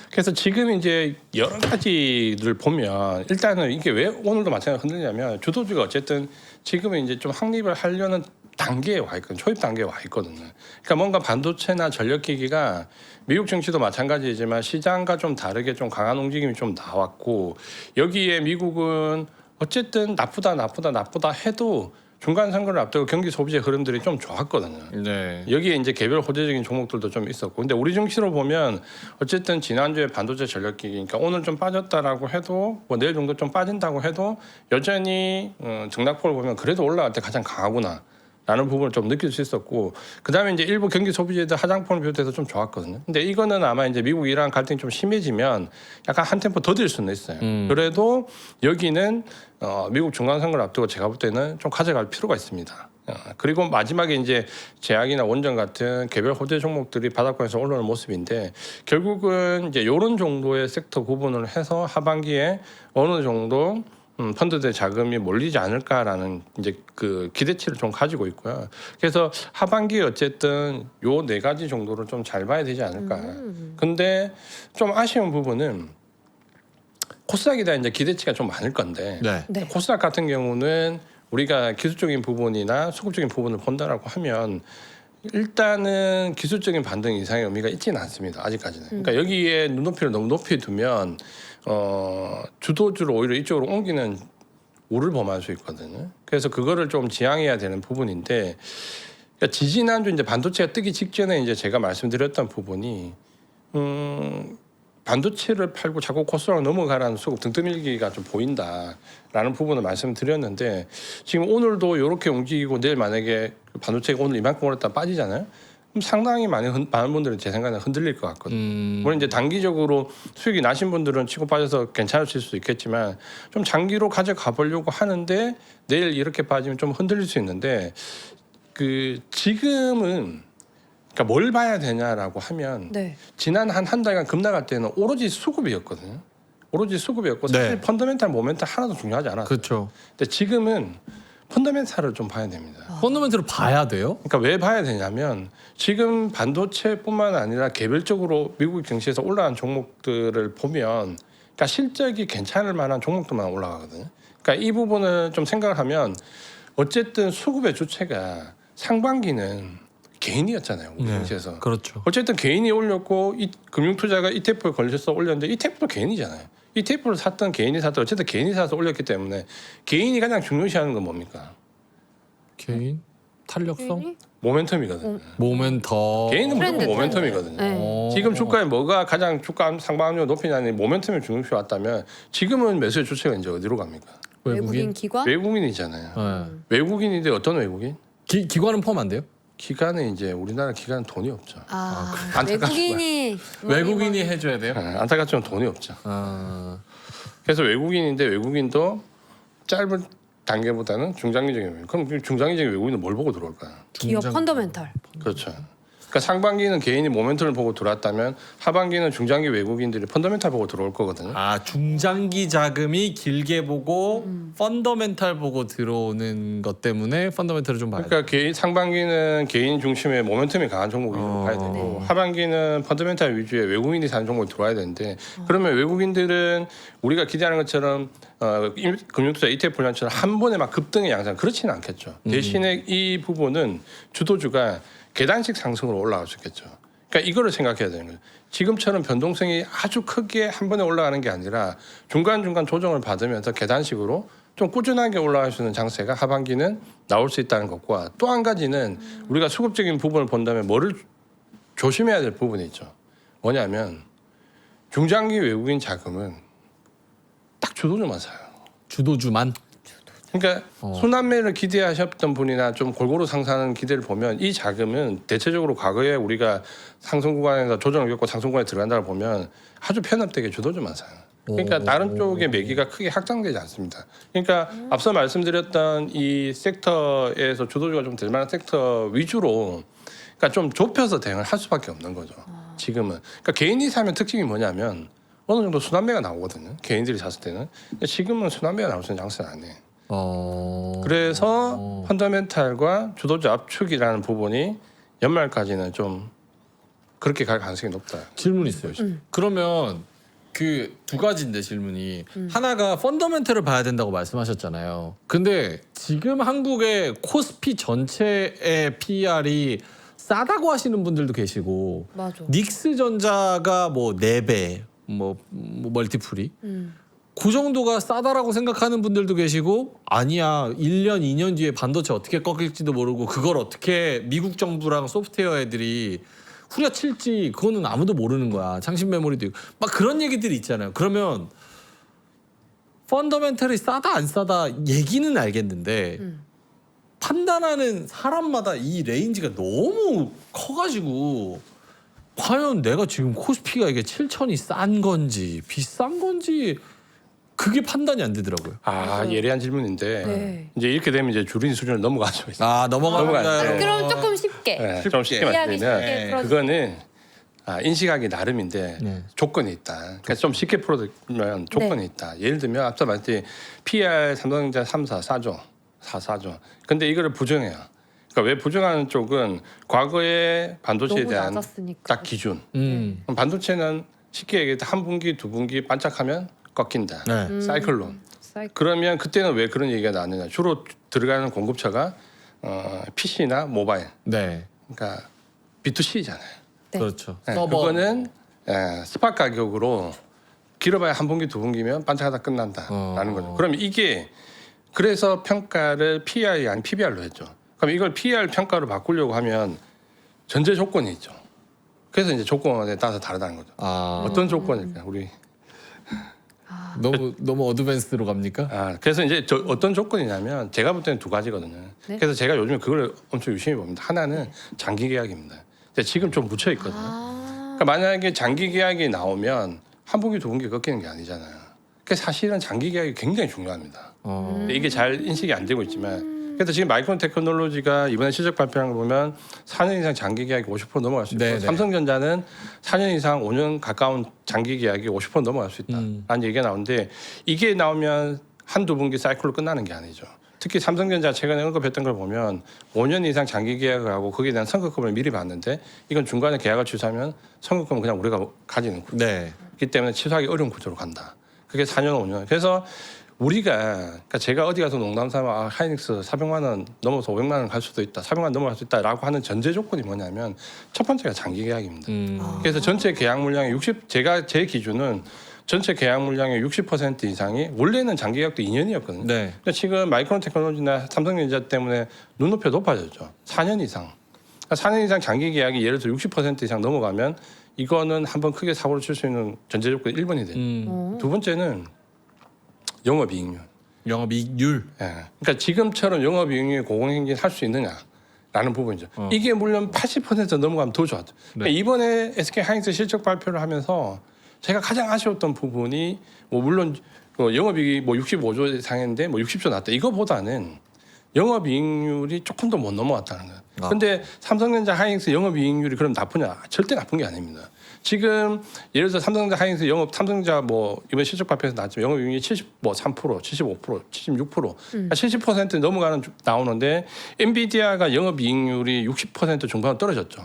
[SPEAKER 3] 그래서 지금 이제 여러 가지를 보면 일단은 이게 왜 오늘도 마찬가지로 흔들리냐면 주도주가 어쨌든 지금은 이제 좀 확립을 하려는 단계에 와 있거든요. 초입 단계에 와 있거든요. 그러니까 뭔가 반도체나 전력기기가 미국 증시도 마찬가지지만 시장과 좀 다르게 좀 강한 움직임이 좀 나왔고 여기에 미국은 어쨌든 나쁘다 해도 중간 선거를 앞두고 경기 소비재 흐름들이 좀 좋았거든요.
[SPEAKER 1] 네.
[SPEAKER 3] 여기에 이제 개별 호재적인 종목들도 좀 있었고, 근데 우리 증시로 보면 어쨌든 지난주에 반도체 전력기기, 그러니까 오늘 좀 빠졌다라고 해도 뭐 내일 정도 좀 빠진다고 해도 여전히 등락폭을 보면 그래도 올라갈 때 가장 강하구나. 라는 부분을 좀 느낄 수 있었고 그다음에 이제 일부 경기 소비재들 화장품을 비롯해서 좀 좋았거든요. 근데 이거는 아마 이제 미국 이란 갈등이 좀 심해지면 약간 한 템포 더딜 수는 있어요. 그래도 여기는 미국 중간 선거를 앞두고 제가 볼 때는 좀 가져갈 필요가 있습니다. 그리고 마지막에 이제 제약이나 원전 같은 개별 호재 종목들이 바닥권에서 올라오는 모습인데 결국은 이제 이런 정도의 섹터 구분을 해서 하반기에 어느 정도 펀드들 자금이 몰리지 않을까라는 이제 그 기대치를 좀 가지고 있고요. 그래서 하반기에 어쨌든 요 네 가지 정도를 좀 잘 봐야 되지 않을까. 근데 좀 아쉬운 부분은 코스닥에 대한 이제 기대치가 좀 많을 건데
[SPEAKER 1] 네.
[SPEAKER 2] 네.
[SPEAKER 3] 코스닥 같은 경우는 우리가 기술적인 부분이나 수급적인 부분을 본다라고 하면 일단은 기술적인 반등 이상의 의미가 있지는 않습니다. 아직까지는. 그러니까 여기에 눈높이를 너무 높이 두면 주도주를 오히려 이쪽으로 옮기는 우를 범할 수 있거든요. 그래서 그거를 좀 지양해야 되는 부분인데 그러니까 지지난주 이제 반도체가 뜨기 직전에 이제 제가 말씀드렸던 부분이 반도체를 팔고 자꾸 코스닥으로 넘어가라는 수급 등떠밀기가 좀 보인다라는 부분을 말씀드렸는데 지금 오늘도 이렇게 움직이고 내일 만약에 반도체가 오늘 이만큼 올랐다 빠지잖아요. 그럼 상당히 많은 분들은 제 생각에는 흔들릴 것 같거든요. 물론 이제 단기적으로 수익이 나신 분들은 치고 빠져서 괜찮으실 수도 있겠지만 좀 장기로 가져가 보려고 하는데 내일 이렇게 빠지면 좀 흔들릴 수 있는데 그 지금은 그러니까 뭘 봐야 되냐라고 하면
[SPEAKER 2] 네.
[SPEAKER 3] 지난 한 달간 급락할 때는 오로지 수급이었거든요. 오로지 수급이었고 사실
[SPEAKER 1] 네.
[SPEAKER 3] 펀더멘탈 모멘탈 하나도 중요하지 않았어요.
[SPEAKER 1] 그렇죠.
[SPEAKER 3] 근데 지금은 펀더멘탈을 좀 봐야 됩니다.
[SPEAKER 1] 펀더멘트를 봐야 돼요?
[SPEAKER 3] 그러니까 왜 봐야 되냐면 지금 반도체뿐만 아니라 개별적으로 미국 증시에서 올라간 종목들을 보면 그러니까 실적이 괜찮을 만한 종목들만 올라가거든요. 그러니까 이 부분을 좀 생각을 하면 어쨌든 수급의 주체가 상반기는 개인이었잖아요. 우리 증시에서.
[SPEAKER 1] 그렇죠.
[SPEAKER 3] 어쨌든 개인이 올렸고 이 금융투자가 ETF에 걸려서 올렸는데 ETF도 개인이잖아요. ETF를 샀던 개인이 샀던 어쨌든 개인이 사서 올렸기 때문에 개인이 가장 중요시하는 건 뭡니까?
[SPEAKER 1] 개인 탄력성,
[SPEAKER 3] 모멘텀이거든요.
[SPEAKER 1] 모멘텀.
[SPEAKER 3] 개인은 무조건
[SPEAKER 2] 트렌드,
[SPEAKER 3] 모멘텀이거든요.
[SPEAKER 2] 네.
[SPEAKER 3] 지금 주가에 뭐가 가장 주가 상방률을 높이냐니 모멘텀이 중요시 왔다면 지금은 매수의 주체가 이제 어디로 갑니까?
[SPEAKER 2] 외국인 기관?
[SPEAKER 3] 외국인이잖아요.
[SPEAKER 1] 네.
[SPEAKER 3] 외국인인데 어떤 외국인?
[SPEAKER 1] 기관은 포함 안 돼요?
[SPEAKER 3] 기관은 이제 우리나라 기관은 돈이 없죠.
[SPEAKER 2] 외국인이
[SPEAKER 1] 외국인이 해줘야 돼요?
[SPEAKER 3] 네, 안타깝지만 돈이 없죠.
[SPEAKER 1] 아,
[SPEAKER 3] 그래서 외국인인데 외국인도 짧은 단계보다는 중장기적인 외국인. 그럼 중장기적인 외국인은 뭘 보고 들어올까요?
[SPEAKER 2] 기업 펀더멘탈.
[SPEAKER 3] 그렇죠. 그러니까 상반기는 개인이 모멘텀을 보고 들어왔다면 하반기는 중장기 외국인들이 펀더멘탈 보고 들어올 거거든요.
[SPEAKER 1] 아 중장기 자금이 길게 보고 펀더멘탈 보고 들어오는 것 때문에 펀더멘탈을 좀 봐야 돼.
[SPEAKER 3] 그러니까 개인 상반기는 개인 중심의 모멘텀이 강한 종목 위주로 가야 되고 하반기는 펀더멘탈 위주의 외국인이 사는 종목이 들어와야 되는데 그러면 외국인들은 우리가 기대하는 것처럼 금융투자 ETF 분량처럼 한 번에 막 급등의 양상 그렇지는 않겠죠. 대신에 이 부분은 주도주가 계단식 상승으로 올라갈 수 있겠죠. 그러니까 이거를 생각해야 되는 거예요. 지금처럼 변동성이 아주 크게 한 번에 올라가는 게 아니라 중간중간 조정을 받으면서 계단식으로 좀 꾸준하게 올라갈 수 있는 장세가 하반기는 나올 수 있다는 것과 또 한 가지는 우리가 수급적인 부분을 본다면 뭐를 조심해야 될 부분이 있죠. 뭐냐면 중장기 외국인 자금은 딱 주도주만 사요.
[SPEAKER 1] 주도주만.
[SPEAKER 3] 그러니까 순환매를 기대하셨던 분이나 좀 골고루 상승하는 기대를 보면 이 자금은 대체적으로 과거에 우리가 상승 구간에서 조정을 겪고 상승 구간에 들어간다고 보면 아주 편협되게 주도주만 사요. 그러니까 다른 쪽의 매기가 크게 확장되지 않습니다. 그러니까 앞서 말씀드렸던 이 섹터에서 주도주가 좀 될 만한 섹터 위주로 그러니까 좀 좁혀서 대응을 할 수밖에 없는 거죠. 지금은. 그러니까 개인이 사면 특징이 뭐냐면 어느 정도 순환매가 나오거든요. 개인들이 샀을 때는. 근데 지금은 순환매가 나올 수 있는 장세는 아니에요. 그래서 펀더멘탈과 주도주 압축이라는 부분이 연말까지는 좀 그렇게 갈 가능성이 높다.
[SPEAKER 1] 질문 있어요. 그러면 그 두 가지인데 질문이 하나가 펀더멘털을 봐야 된다고 말씀하셨잖아요. 근데 지금 한국의 코스피 전체의 PER이 싸다고 하시는 분들도 계시고
[SPEAKER 2] 맞아.
[SPEAKER 1] 닉스전자가 뭐 4배 뭐 멀티플이 그 정도가 싸다라고 생각하는 분들도 계시고 아니야 1년 2년 뒤에 반도체 어떻게 꺾일지도 모르고 그걸 어떻게 미국 정부랑 소프트웨어 애들이 후려칠지 그거는 아무도 모르는 거야. 창신 메모리도 있고 막 그런 얘기들이 있잖아요. 그러면 펀더멘털이 싸다 안 싸다 얘기는 알겠는데 판단하는 사람마다 이 레인지가 너무 커가지고 과연 내가 지금 코스피가 이게 7천이 싼 건지 비싼 건지 그게 판단이 안 되더라고요.
[SPEAKER 3] 예리한 질문인데
[SPEAKER 2] 네.
[SPEAKER 3] 이제 이렇게 되면 이제 줄인 수준을 넘어가죠.
[SPEAKER 1] 넘어가요.
[SPEAKER 2] 그럼 조금 쉽게.
[SPEAKER 3] 네, 좀 쉽게
[SPEAKER 2] 이해하기
[SPEAKER 3] 말씀드리면
[SPEAKER 2] 쉽게 풀어주세요.
[SPEAKER 3] 그거는 인식하기 나름인데
[SPEAKER 1] 네.
[SPEAKER 3] 조건이 있다. 그러니까 좀 쉽게 풀어드리면 조건이 있다. 예를 들면 앞서 말했듯이 PR 삼성전자 3사 4조. 근데 이거를 부정해요. 그러니까 왜 부정하는 쪽은 과거의 반도체에
[SPEAKER 2] 너무
[SPEAKER 3] 대한
[SPEAKER 2] 낮았으니까.
[SPEAKER 3] 딱 기준. 그럼 반도체는 쉽게 얘기해서 한 분기 두 분기 반짝하면 꺾인다.
[SPEAKER 1] 네.
[SPEAKER 3] 사이클론. 그러면 그때는 왜 그런 얘기가 나왔느냐. 주로 들어가는 공급처가 PC나 모바일.
[SPEAKER 1] 네.
[SPEAKER 3] 그러니까 B2C잖아요.
[SPEAKER 2] 네.
[SPEAKER 1] 그렇죠.
[SPEAKER 3] 네,
[SPEAKER 1] 서버.
[SPEAKER 3] 그거는 스팟 가격으로 길어봐야 한 분기 두 분기면 반짝하다 끝난다라는 거죠. 그러면 이게 그래서 평가를 PER이 아닌 PBR로 했죠. 그럼 이걸 PER 평가로 바꾸려고 하면 전제 조건이 있죠. 그래서 이제 조건에 따라서 다르다는 거죠.
[SPEAKER 1] 아,
[SPEAKER 3] 어떤 조건일까 우리.
[SPEAKER 1] 너무 어드밴스로 갑니까?
[SPEAKER 3] 그래서 이제 어떤 조건이냐면 제가 볼 때는 두 가지거든요.
[SPEAKER 2] 네?
[SPEAKER 3] 그래서 제가 요즘에 그걸 엄청 유심히 봅니다. 하나는 장기 계약입니다. 근데 지금 좀 묻혀 있거든요. 그러니까 만약에 장기 계약이 나오면 한 분기 두 분기 꺾이는 게 아니잖아요. 그러니까 사실은 장기 계약이 굉장히 중요합니다. 근데 이게 잘 인식이 안 되고 있지만 그래서 지금 마이크론 테크놀로지가 이번에 실적 발표한 거 보면 4년 이상 장기 계약이 50% 넘어갈 수 있고
[SPEAKER 1] 네네.
[SPEAKER 3] 삼성전자는 4년 이상 5년 가까운 장기 계약이 50% 넘어갈 수 있다라는 얘기가 나오는데 이게 나오면 한두 분기 사이클로 끝나는 게 아니죠. 특히 삼성전자 최근에 언급했던 걸 보면 5년 이상 장기 계약을 하고 거기에 대한 선급금을 미리 받는데 이건 중간에 계약을 취소하면 선급금은 그냥 우리가 가지는 구조.
[SPEAKER 1] 네.
[SPEAKER 3] 그렇기 때문에 취소하기 어려운 구조로 간다. 그게 4년 5년. 그래서 그러니까 제가 어디 가서 농담 삼아 하이닉스 400만 원 넘어서 500만 원 갈 수도 있다. 400만 원 넘어갈 수 있다라고 하는 전제 조건이 뭐냐면 첫 번째가 장기 계약입니다. 그래서 전체 계약 물량의 제가 제 기준은 전체 계약 물량의 60% 이상이 원래는 장기 계약도 2년이었거든요.
[SPEAKER 1] 네.
[SPEAKER 3] 근데 지금 마이크론 테크놀로지나 삼성전자 때문에 눈높이가 높아졌죠. 4년 이상. 그러니까 4년 이상 장기 계약이 예를 들어 60% 이상 넘어가면 이거는 한번 크게 사고를 칠 수 있는 전제 조건이 1번이 돼요. 두 번째는 영업이익률.
[SPEAKER 1] 영업이익률.
[SPEAKER 3] 예. 그러니까 지금처럼 영업이익률이 고공행진할 수 있느냐라는 부분이죠. 이게 물론 80% 넘어가면 더 좋았죠. 그러니까 이번에 SK 하이닉스 실적 발표를 하면서 제가 가장 아쉬웠던 부분이 뭐 물론 영업이익이 뭐 65조 이상인데 뭐 60조 났다. 이거보다는 영업이익률이 조금 더 못 넘어갔다는 거예요. 근데 삼성전자 하이닉스 영업이익률이 그럼 나쁘냐? 절대 나쁜 게 아닙니다. 지금 예를 들어 삼성전자 하이닉스 삼성전자 뭐 이번 실적 발표에서 나왔지만 영업이익률이 73%, 75%, 76%, 70% 넘어가는 나오는데 엔비디아가 영업이익률이 60% 중반으로 떨어졌죠.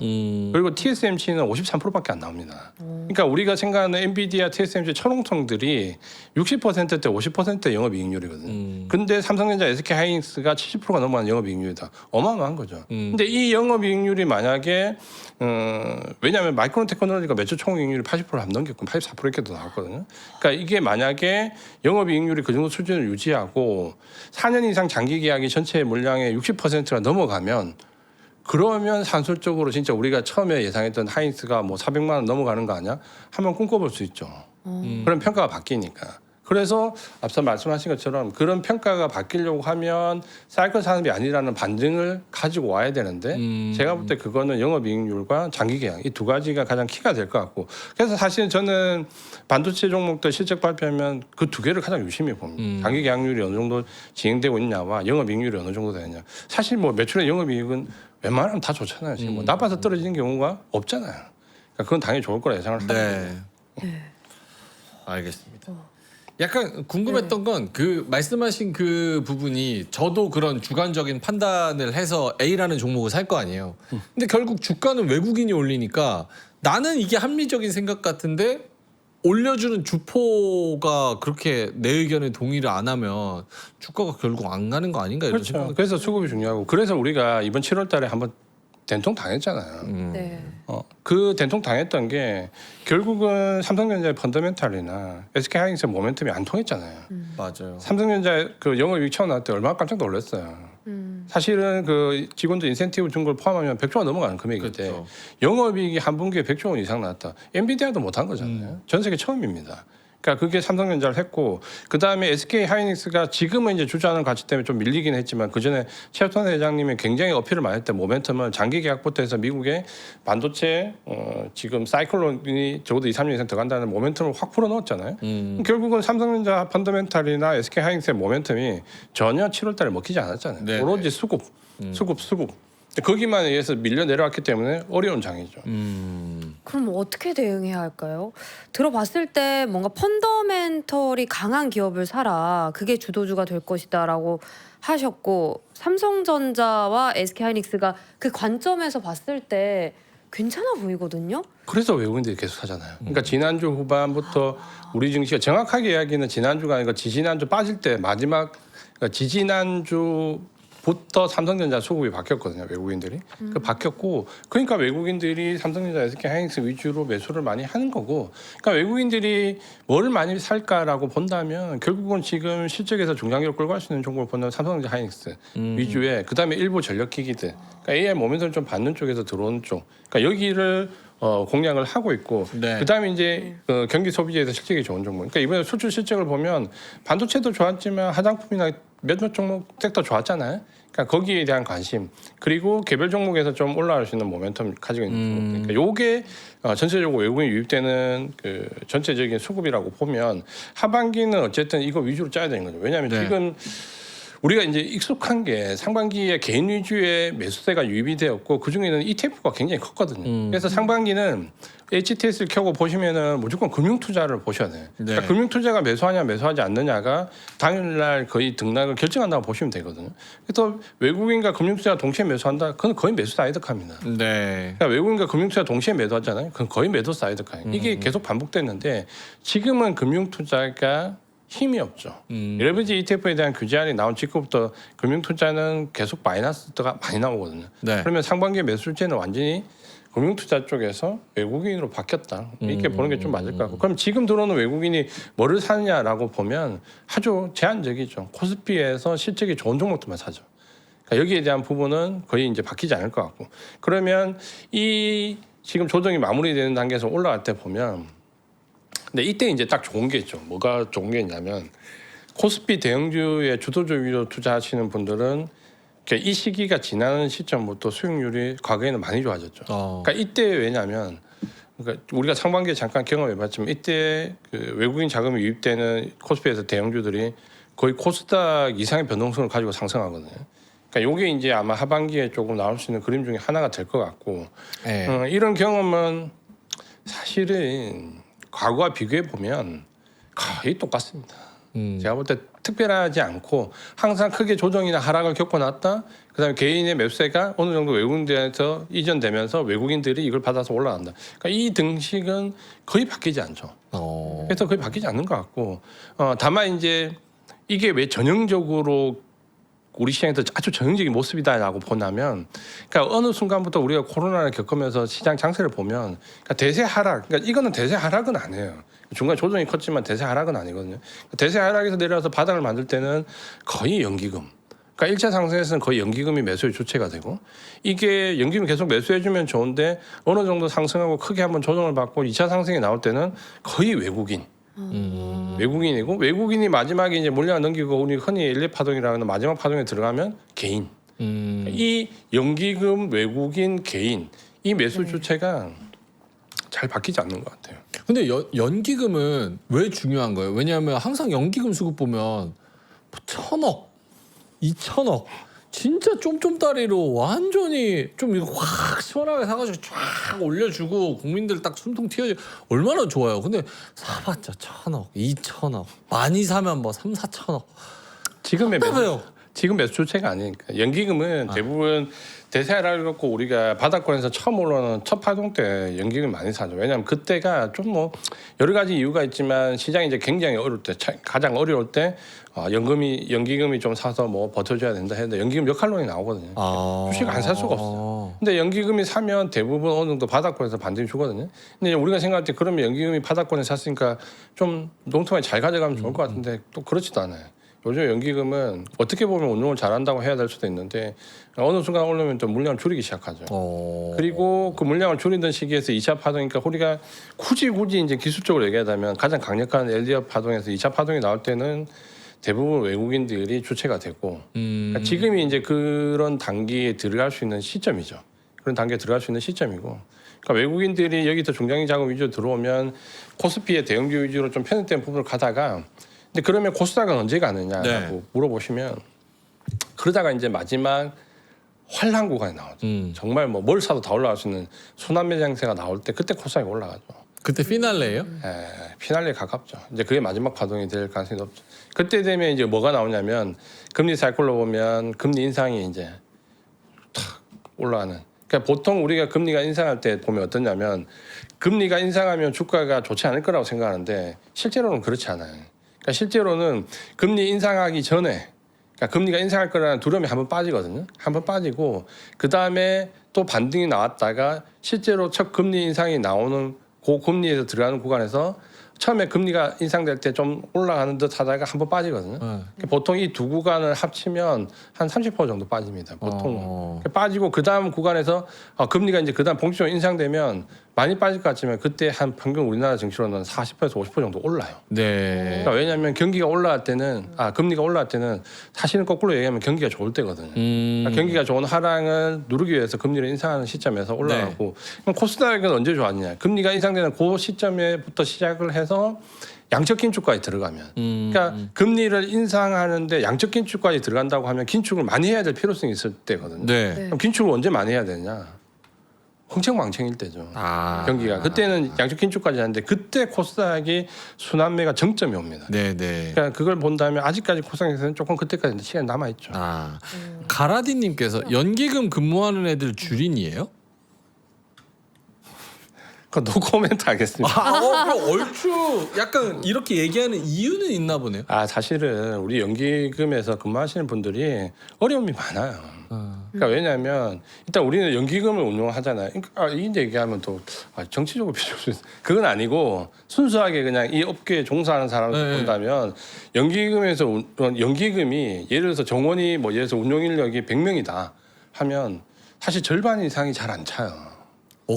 [SPEAKER 3] 그리고 TSMC는 53%밖에 안 나옵니다. 그러니까 우리가 생각하는 엔비디아, TSMC 천홍성들이 60%대 50%대 영업이익률이거든요. 근데 삼성전자, SK 하이닉스가 70%가 넘어가는 영업이익률이다. 어마어마한 거죠. 근데 이 영업이익률이 만약에 왜냐하면 마이크론 테크놀로지가 매출 총이익률이 80%를 안 넘겼고 84% 이렇게도 나왔거든요. 그러니까 이게 만약에 영업이익률이 그 정도 수준을 유지하고 4년 이상 장기 계약이 전체 물량의 60%가 넘어가면 그러면 산술적으로 진짜 우리가 처음에 예상했던 하이닉스가 뭐 400만 원 넘어가는 거 아니야? 한번 꿈꿔볼 수 있죠. 그런 평가가 바뀌니까. 그래서 앞서 말씀하신 것처럼 그런 평가가 바뀌려고 하면 사이클 산업이 아니라는 반증을 가지고 와야 되는데 제가 볼 때 그거는 영업이익률과 장기 계약 이 두 가지가 가장 키가 될 것 같고 그래서 사실 저는 반도체 종목들 실적 발표하면 그 두 개를 가장 유심히 봅니다. 장기 계약률이 어느 정도 진행되고 있냐와 영업이익률이 어느 정도 되느냐. 사실 뭐 매출의 영업이익은 웬만하면 다 좋잖아요. 지금 뭐 나빠서 떨어지는 경우가 없잖아요. 그러니까 그건 당연히 좋을 거라 예상을 합니다.
[SPEAKER 1] 네. 알겠습니다. 약간 궁금했던 건 그 말씀하신 그 부분이 저도 그런 주관적인 판단을 해서 A라는 종목을 살 거 아니에요. 근데 결국 주가는 외국인이 올리니까 나는 이게 합리적인 생각 같은데 올려주는 주포가 그렇게 내 의견에 동의를 안 하면 주가가 결국 안 가는 거 아닌가 이런
[SPEAKER 3] 그렇죠.
[SPEAKER 1] 생각.
[SPEAKER 3] 그래서 수급이 중요하고 그래서 우리가 이번 7월 달에 한번 된통 당했잖아요.
[SPEAKER 2] 네.
[SPEAKER 3] 그 된통 당했던 게 결국은 삼성전자의 펀더멘탈이나 SK 하이닉스의 모멘텀이 안 통했잖아요.
[SPEAKER 1] 맞아요.
[SPEAKER 3] 삼성전자 그 영업이익 처음 나올 때 얼마나 깜짝 놀랐어요. 사실은 그 직원들 인센티브 준 걸 포함하면 100조가 넘어가는 금액인데
[SPEAKER 1] 그렇죠.
[SPEAKER 3] 영업이익이 한 분기에 100조 원 이상 나왔다. 엔비디아도 못한 거잖아요. 전 세계 처음입니다. 그러니까 그게 삼성전자를 했고 그 다음에 SK 하이닉스가 지금은 이제 주주하는 가치 때문에 좀 밀리긴 했지만 그 전에 최우선 회장님이 굉장히 어필을 많이 했던 모멘텀을 장기 계약부터 해서 미국의 반도체 지금 사이클론이 적어도 2, 3년 이상 더 간다는 모멘텀을 확 풀어넣었잖아요. 결국은 삼성전자 펀더멘탈이나 SK 하이닉스의 모멘텀이 전혀 7월달에 먹히지 않았잖아요.
[SPEAKER 1] 네네.
[SPEAKER 3] 오로지 수급. 거기만 의해서 밀려 내려왔기 때문에 어려운 장이죠.
[SPEAKER 2] 그럼 어떻게 대응해야 할까요? 들어봤을 때 뭔가 펀더멘털이 강한 기업을 사라. 그게 주도주가 될 것이다라고 하셨고 삼성전자와 SK하이닉스가 그 관점에서 봤을 때 괜찮아 보이거든요.
[SPEAKER 3] 그래서 외국인들이 계속 사잖아요. 그러니까 지난주 후반부터 우리 증시가 정확하게 이야기는 지난주가 아니라 지지난주 빠질 때 마지막 그러니까 지지난주부터 삼성전자 수급이 바뀌었거든요. 외국인들이. 그 바뀌었고 그러니까 외국인들이 삼성전자, SK 하이닉스 위주로 매수를 많이 하는 거고 그러니까 외국인들이 뭘 많이 살까라고 본다면 결국은 지금 실적에서 중장기로 끌고 갈 수 있는 종목을 본다면 삼성전자, 하이닉스 위주에 그다음에 일부 전력기기들 그러니까 AI 모멘텀을 좀 받는 쪽에서 들어오는 쪽 그러니까 여기를 공략을 하고 있고
[SPEAKER 1] 네.
[SPEAKER 3] 그다음에 이제 경기 소비재에서 실적이 좋은 종목. 그러니까 이번에 수출 실적을 보면 반도체도 좋았지만 화장품이나 몇몇 종목 섹터 좋았잖아요. 그러니까 거기에 대한 관심 그리고 개별 종목에서 좀 올라갈 수 있는 모멘텀 가지고 있는 종목. 그러니까 요게 전체적으로 외국인 유입되는 그 전체적인 수급이라고 보면 하반기는 어쨌든 이거 위주로 짜야 되는 거죠. 왜냐하면
[SPEAKER 1] 네.
[SPEAKER 3] 지금 우리가 이제 익숙한 게 상반기에 개인 위주의 매수세가 유입이 되었고 그 중에는 ETF가 굉장히 컸거든요. 그래서 상반기는 HTS를 켜고 보시면은 무조건 금융 투자를 보셔야 돼요.
[SPEAKER 1] 네.
[SPEAKER 3] 그러니까 금융 투자가 매수하냐 매수하지 않느냐가 당일날 거의 등락을 결정한다고 보시면 되거든요. 그래서 외국인과 금융 투자가 동시에 매수한다, 그건 거의 매수 사이드카입니다.
[SPEAKER 1] 네.
[SPEAKER 3] 그러니까 외국인과 금융 투자 동시에 매도하잖아요. 그건 거의 매도 사이드카예요. 이게 계속 반복됐는데 지금은 금융 투자가 힘이 없죠. 레버리지 ETF에 대한 규제안이 나온 직후부터 금융 투자는 계속 마이너스가 많이 나오거든요.
[SPEAKER 1] 네.
[SPEAKER 3] 그러면 상반기 매수세는 완전히 금융 투자 쪽에서 외국인으로 바뀌었다. 이렇게 보는 게 좀 맞을 것 같고. 그럼 지금 들어오는 외국인이 뭐를 사느냐라고 보면 아주 제한적이죠. 코스피에서 실적이 좋은 종목들만 사죠. 그러니까 여기에 대한 부분은 거의 이제 바뀌지 않을 것 같고. 그러면 이 지금 조정이 마무리되는 단계에서 올라갈 때 보면 근데 이때 이제 딱 좋은 게 있죠. 뭐가 좋은 게 있냐면 코스피 대형주의 주도주 위로 투자하시는 분들은 이 시기가 지나는 시점부터 수익률이 과거에는 많이 좋아졌죠. 그러니까 이때 왜냐하면 그러니까 우리가 상반기에 잠깐 경험해봤지만 이때 그 외국인 자금이 유입되는 코스피에서 대형주들이 거의 코스닥 이상의 변동성을 가지고 상승하거든요. 그러니까 이게 이제 아마 하반기에 조금 나올 수 있는 그림 중에 하나가 될 것 같고
[SPEAKER 1] 네.
[SPEAKER 3] 이런 경험은 사실은 과거와 비교해 보면 거의 똑같습니다. 제가 볼 때 특별하지 않고 항상 크게 조정이나 하락을 겪어놨다. 그다음에 개인의 매수세가 어느 정도 외국인들에서 이전되면서 외국인들이 이걸 받아서 올라간다. 그러니까 이 등식은 거의 바뀌지 않죠. 그래서 거의 바뀌지 않는 것 같고 다만 이제 이게 왜 전형적으로 우리 시장에서 아주 전형적인 모습이다라고 보냐면, 그러니까 어느 순간부터 우리가 코로나를 겪으면서 시장 장세를 보면, 그러니까 대세 하락, 그러니까 이거는 대세 하락은 아니에요. 중간 조정이 컸지만 대세 하락은 아니거든요. 대세 하락에서 내려와서 바닥을 만들 때는 거의 연기금. 그러니까 1차 상승에서는 거의 연기금이 매수의 주체가 되고, 이게 연기금 계속 매수해주면 좋은데 어느 정도 상승하고 크게 한번 조정을 받고 2차 상승이 나올 때는 거의 외국인. 외국인이고 외국인이 마지막에 이제 물량을 넘기고 우리 흔히 1, 2파동이라는 마지막 파동에 들어가면 개인. 이 연기금 외국인 개인 이 매수 주체가 잘 바뀌지 않는 것 같아요.
[SPEAKER 1] 근데 연기금은 왜 중요한 거예요? 왜냐하면 항상 연기금 수급 보면 뭐 1,000억, 2,000억 진짜 쫌쫌다리로 완전히 좀 이거 확 시원하게 사가지고 쫙 올려주고 국민들 딱 숨통 튀어지 얼마나 좋아요. 근데 사봤자 1,000억, 2,000억 많이 사면 뭐 3, 4,000억
[SPEAKER 3] 지금의
[SPEAKER 1] 답답해요.
[SPEAKER 3] 지금 매수 주체가 아니니까 연기금은 대부분 대세를 갖고 우리가 바닥권에서 처음 올라오는 첫 파동 때 연기금 많이 사죠. 왜냐하면 그때가 좀 뭐 여러 가지 이유가 있지만 시장이 이제 굉장히 어려울 때 가장 어려울 때 연기금이 좀 사서 뭐 버텨줘야 된다 했는데 연기금 역할론이 나오거든요. 주식 안 살 수가 없어요. 근데 연기금이 사면 대부분 어느 정도 바닥권에서 반등이 주거든요. 근데 우리가 생각할 때 그러면 연기금이 바닥권에 샀으니까 좀 농통하게 잘 가져가면 좋을 것 같은데 또 그렇지도 않아요. 요즘 연기금은 어떻게 보면 운용을 잘한다고 해야 될 수도 있는데 어느 순간 오르면 또 물량을 줄이기 시작하죠. 그리고 그 물량을 줄이던 시기에서 2차 파동이니까 우리가 굳이 이제 기술적으로 얘기하자면 가장 강력한 LDR 파동에서 2차 파동이 나올 때는 대부분 외국인들이 주체가 되고 그러니까 지금이 이제 그런 단계에 들어갈 수 있는 시점이죠. 그런 단계에 들어갈 수 있는 시점이고 그러니까 외국인들이 여기서 중장기 자금 위주로 들어오면 코스피의 대형주 위주로 좀 편입된 부분을 가다가 근데 그러면 코스닥은 언제 가느냐라고 물어보시면 그러다가 이제 마지막 환란 구간이 나오죠. 정말 뭐 뭘 사도 다 올라갈 수 있는 순환매 장세가 나올 때 그때 코스닥이 올라가죠.
[SPEAKER 1] 그때 피날레예요?
[SPEAKER 3] 피날레에 가깝죠. 이제 그게 마지막 파동이 될 가능성이 높죠. 그때 되면 이제 뭐가 나오냐면 금리 사이클로 보면 금리 인상이 이제 탁 올라가는. 그러니까 보통 우리가 금리가 인상할 때 보면 어떠냐면 금리가 인상하면 주가가 좋지 않을 거라고 생각하는데 실제로는 그렇지 않아요. 그러니까 실제로는 금리 인상하기 전에 그러니까 금리가 인상할 거라는 두려움이 한번 빠지거든요. 한번 빠지고 그 다음에 또 반등이 나왔다가 실제로 첫 금리 인상이 나오는 그 금리에서 들어가는 구간에서 처음에 금리가 인상될 때 좀 올라가는 듯 하다가 한번 빠지거든요. 그러니까 보통 이 두 구간을 합치면 한 30% 정도 빠집니다. 보통 빠지고 그 다음 구간에서 금리가 이제 그 다음 본격적으로 인상되면 많이 빠질 것 같지만 그때 한 평균 우리나라 증시로는 40%에서 50% 정도 올라요.
[SPEAKER 1] 네.
[SPEAKER 3] 그러니까 왜냐하면 경기가 올라갈 때는 금리가 올라갈 때는 사실은 거꾸로 얘기하면 경기가 좋을 때거든요. 그러니까 경기가 좋은 하락을 누르기 위해서 금리를 인상하는 시점에서 올라가고 그럼 코스닥은 언제 좋았냐? 금리가 인상되는 그 시점에부터 시작을 해서 양적 긴축까지 들어가면 그러니까 금리를 인상하는데 양적 긴축까지 들어간다고 하면 긴축을 많이 해야 될 필요성이 있을 때거든요.
[SPEAKER 1] 네.
[SPEAKER 3] 그럼 긴축을 언제 많이 해야 되냐? 흥청망청일 때죠.
[SPEAKER 1] 아.
[SPEAKER 3] 경기가 그때는 양적 긴축까지 하는데 그때 코스닥이 순환매가 정점이 옵니다.
[SPEAKER 1] 네, 네.
[SPEAKER 3] 그러니까 그걸 본다면 아직까지 코스닥에서는 조금 그때까지 시간이 남아 있죠.
[SPEAKER 1] 아. 가라디님께서 연기금 근무하는 애들 줄인이에요?
[SPEAKER 3] 그 노코멘트 하겠습니다.
[SPEAKER 1] 그럼 얼추 약간 이렇게 얘기하는 이유는 있나 보네요.
[SPEAKER 3] 사실은 우리 연기금에서 근무하시는 분들이 어려움이 많아요. 그러니까 왜냐하면 일단 우리는 연기금을 운용하잖아요. 그러니까 이 얘기하면 또 정치적으로 비춰볼 수 있어. 그건 아니고 순수하게 그냥 이 업계에 종사하는 사람을 본다면 연기금에서 연기금이 예를 들어서 정원이 뭐 예를 들어서 운용 인력이 100명이다 하면 사실 절반 이상이 잘 안 차요.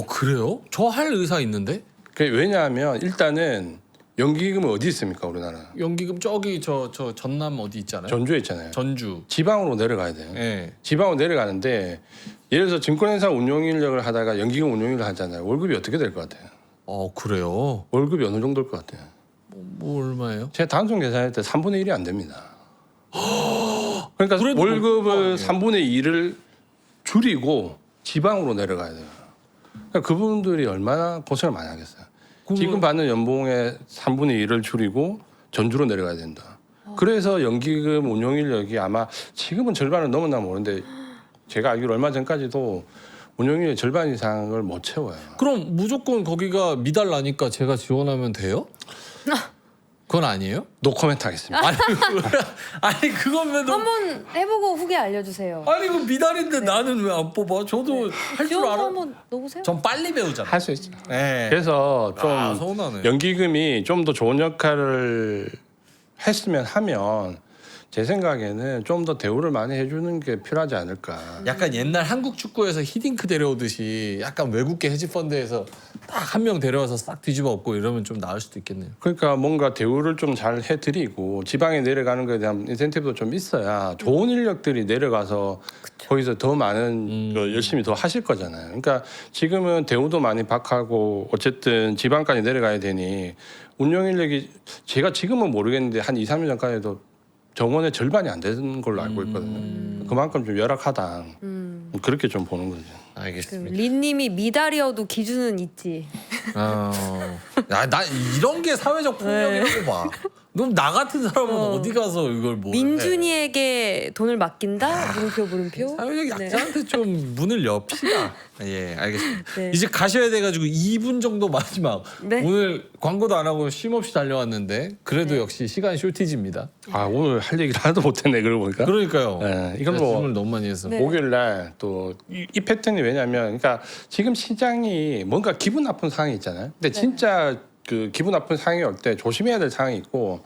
[SPEAKER 1] 그래요? 저 할 의사 있는데?
[SPEAKER 3] 왜냐하면 일단은 연기금은 어디 있습니까 우리나라?
[SPEAKER 1] 연기금 저기 저 전남 어디 있잖아요.
[SPEAKER 3] 전주에 있잖아요.
[SPEAKER 1] 전주.
[SPEAKER 3] 지방으로 내려가야 돼요.
[SPEAKER 1] 네.
[SPEAKER 3] 지방으로 내려가는데 예를 들어서 증권회사 운용 인력을 하다가 연기금 운용 인력을 하잖아요. 월급이 어떻게 될 것 같아요?
[SPEAKER 1] 그래요?
[SPEAKER 3] 월급이 어느 정도일 것 같아요?
[SPEAKER 1] 뭐 얼마예요?
[SPEAKER 3] 제가 단순 계산할 때 3분의 1이 안 됩니다. 그러니까
[SPEAKER 1] 그래도
[SPEAKER 3] 월급을 3분의 1을 줄이고 지방으로 내려가야 돼요. 그러니까 그분들이 얼마나 고생을 많이 하겠어요. 지금 받는 연봉의 3분의 1을 줄이고 전주로 내려가야 된다. 그래서 연기금 운용 인력이 아마 지금은 절반을 넘었나 모르는데 제가 알기로 얼마 전까지도 운용 인력 절반 이상을 못 채워요.
[SPEAKER 1] 그럼 무조건 거기가 미달나니까 제가 지원하면 돼요? 그건 아니에요?
[SPEAKER 3] 노코멘트 하겠습니다.
[SPEAKER 1] 아니 그거면
[SPEAKER 2] 한번 해보고 후기 알려주세요.
[SPEAKER 1] 아니 그 미달인데 나는 왜 안 뽑아? 저도 할 줄
[SPEAKER 2] 지원서
[SPEAKER 1] 알아.
[SPEAKER 2] 한번 넣어보세요.
[SPEAKER 1] 전 빨리 배우잖아.
[SPEAKER 3] 할 수 있죠.
[SPEAKER 1] 네.
[SPEAKER 3] 그래서 좀
[SPEAKER 1] 서운하네.
[SPEAKER 3] 연기금이 좀 더 좋은 역할을 했으면 하면 제 생각에는 좀 더 대우를 많이 해주는 게 필요하지 않을까.
[SPEAKER 1] 약간 옛날 한국 축구에서 히딩크 데려오듯이 약간 외국계 헤지펀드에서 딱 한 명 데려와서 싹 뒤집어 엎고 이러면 좀 나을 수도 있겠네요.
[SPEAKER 3] 그러니까 뭔가 대우를 좀 잘 해드리고 지방에 내려가는 거에 대한 인센티브도 좀 있어야 좋은 인력들이 내려가서 거기서 더 많은 거 열심히 더 하실 거잖아요. 그러니까 지금은 대우도 많이 박하고 어쨌든 지방까지 내려가야 되니 운영 인력이 제가 지금은 모르겠는데 한 2, 3년 전까지도 정원의 절반이 안 되는 걸로 알고 있거든요. 그만큼 좀 열악하다. 그렇게 좀 보는 거죠.
[SPEAKER 1] 알겠습니다.
[SPEAKER 2] 린님이 미달이어도 기준은 있지.
[SPEAKER 1] 나 이런 게 사회적 폭력이라고 봐. 그럼 나 같은 사람은 어디 가서 이걸 뭐
[SPEAKER 2] 민준이에게 돈을 맡긴다? 물음표.
[SPEAKER 1] 사회적 약자한테 좀 문을 엽시다. 예, 알겠습니다.
[SPEAKER 2] 네.
[SPEAKER 1] 이제 가셔야 돼가지고 2분 정도 마지막.
[SPEAKER 2] 네.
[SPEAKER 1] 오늘 광고도 안 하고 쉼없이 달려왔는데 그래도 역시 시간 쇼티지입니다.
[SPEAKER 3] 오늘 할 얘기를 하나도 못했네 그러고 보니까.
[SPEAKER 1] 그러니까요.
[SPEAKER 3] 네, 이건
[SPEAKER 1] 제가
[SPEAKER 3] 뭐
[SPEAKER 1] 질문을 너무 많이 해서.
[SPEAKER 2] 네.
[SPEAKER 3] 목요일 날 또 이 패턴이 왜냐면 그러니까 지금 시장이 뭔가 기분 나쁜 상황이 있잖아요. 근데 진짜 그 기분 나쁜 상황이 올 때 조심해야 될 상황이 있고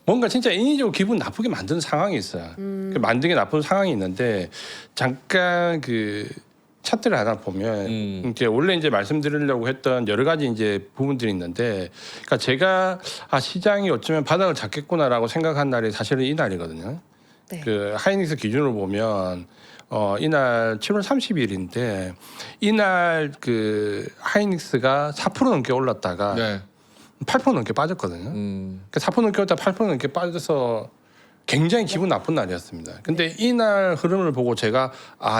[SPEAKER 3] 뭔가 진짜 인위적으로 기분 나쁘게 만드는 상황이 있어요. 그 만드는 게 나쁜 상황이 있는데 잠깐 그 차트를 하나 보면 이제 원래 이제 말씀드리려고 했던 여러 가지 이제 부분들이 있는데 그러니까 제가 시장이 어쩌면 바닥을 잡겠구나라고 생각한 날이 사실은 이 날이거든요.
[SPEAKER 2] 네.
[SPEAKER 3] 그 하이닉스 기준으로 보면 이날 7월 30일인데 이날 그 하이닉스가 4% 넘게 올랐다가
[SPEAKER 1] 네.
[SPEAKER 3] 8% 넘게 빠졌거든요. 그러니까 4% 넘게 올랐다 8% 넘게 빠져서 굉장히 기분 나쁜 날이었습니다. 근데 이날 흐름을 보고 제가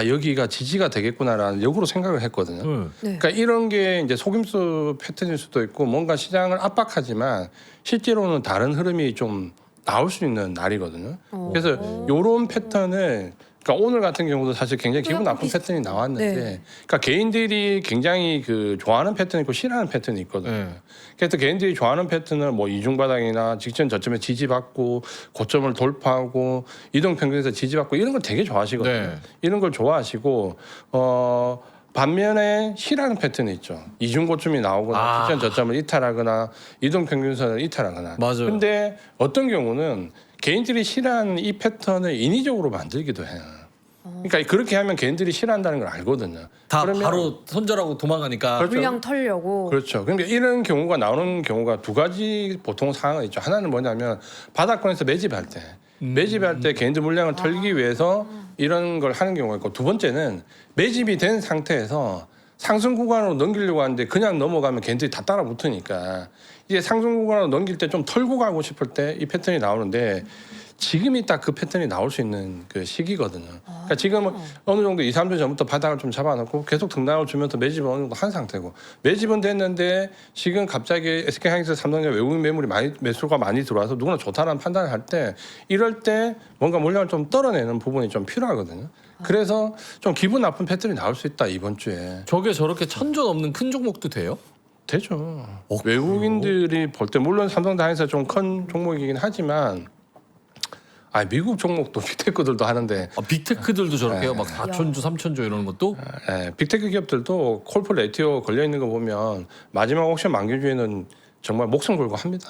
[SPEAKER 3] 여기가 지지가 되겠구나라는 역으로 생각을 했거든요.
[SPEAKER 2] 네.
[SPEAKER 3] 그러니까 이런 게 이제 속임수 패턴일 수도 있고 뭔가 시장을 압박하지만 실제로는 다른 흐름이 좀 나올 수 있는 날이거든요. 그래서 이런 패턴을 그러니까 오늘 같은 경우도 사실 굉장히 기분 나쁜 패턴이 나왔는데 그러니까 개인들이 굉장히 그 좋아하는 패턴이 있고 싫어하는 패턴이 있거든요. 그래서 개인들이 좋아하는 패턴은 뭐 이중바닥이나 직전 저점에 지지받고 고점을 돌파하고 이동평균에서 지지받고 이런 걸 되게 좋아하시거든요.
[SPEAKER 1] 네.
[SPEAKER 3] 이런 걸 좋아하시고 반면에 싫어하는 패턴이 있죠. 이중고점이 나오거나 직전 저점을 이탈하거나 이동평균선을 이탈하거나.
[SPEAKER 1] 맞아요.
[SPEAKER 3] 근데 어떤 경우는 개인들이 싫어하는 이 패턴을 인위적으로 만들기도 해요. 그러니까 그렇게 하면 개인들이 싫어한다는 걸 알거든요.
[SPEAKER 1] 다
[SPEAKER 3] 그러면-
[SPEAKER 1] 바로 손절하고 도망가니까.
[SPEAKER 3] 그렇죠.
[SPEAKER 2] 물량 털려고.
[SPEAKER 3] 그렇죠. 그러니까 이런 경우가 나오는 경우가 두 가지 보통 상황이 있죠. 하나는 뭐냐면 바닥권에서 매집할 때 개인들 물량을 털기 위해서 이런 걸 하는 경우가 있고, 두 번째는 매집이 된 상태에서 상승 구간으로 넘기려고 하는데 그냥 넘어가면 개인들이 다 따라 붙으니까 이제 상승 구간으로 넘길 때 좀 털고 가고 싶을 때 이 패턴이 나오는데, 지금이 딱 그 패턴이 나올 수 있는 그 시기거든요. 그러니까 지금은 어느 정도 2, 3주 전부터 바닥을 좀 잡아놓고 계속 등락을 주면서 매집은 어느 정도 한 상태고, 매집은 됐는데 지금 갑자기 SK하이닉스, 삼성전자 외국인 매물이 매수가 많이 들어와서 누구나 좋다는 판단을 할 때, 이럴 때 뭔가 물량을 좀 떨어내는 부분이 좀 필요하거든요. 그래서 좀 기분 나쁜 패턴이 나올 수 있다 이번 주에.
[SPEAKER 1] 저게 저렇게 1,000조 넘는 큰 종목도 돼요?
[SPEAKER 3] 되죠. 외국인들이 볼 때 물론 삼성전자에서 좀 큰 종목이긴 하지만, 미국 종목도 빅테크들도 하는데,
[SPEAKER 1] 빅테크들도 저렇게 해요? 막 4,000조, 3,000조 이런 것도?
[SPEAKER 3] 빅테크 기업들도 콜프 레티오 걸려 있는 거 보면 마지막 옥션 만기주에는 정말 목숨 걸고 합니다.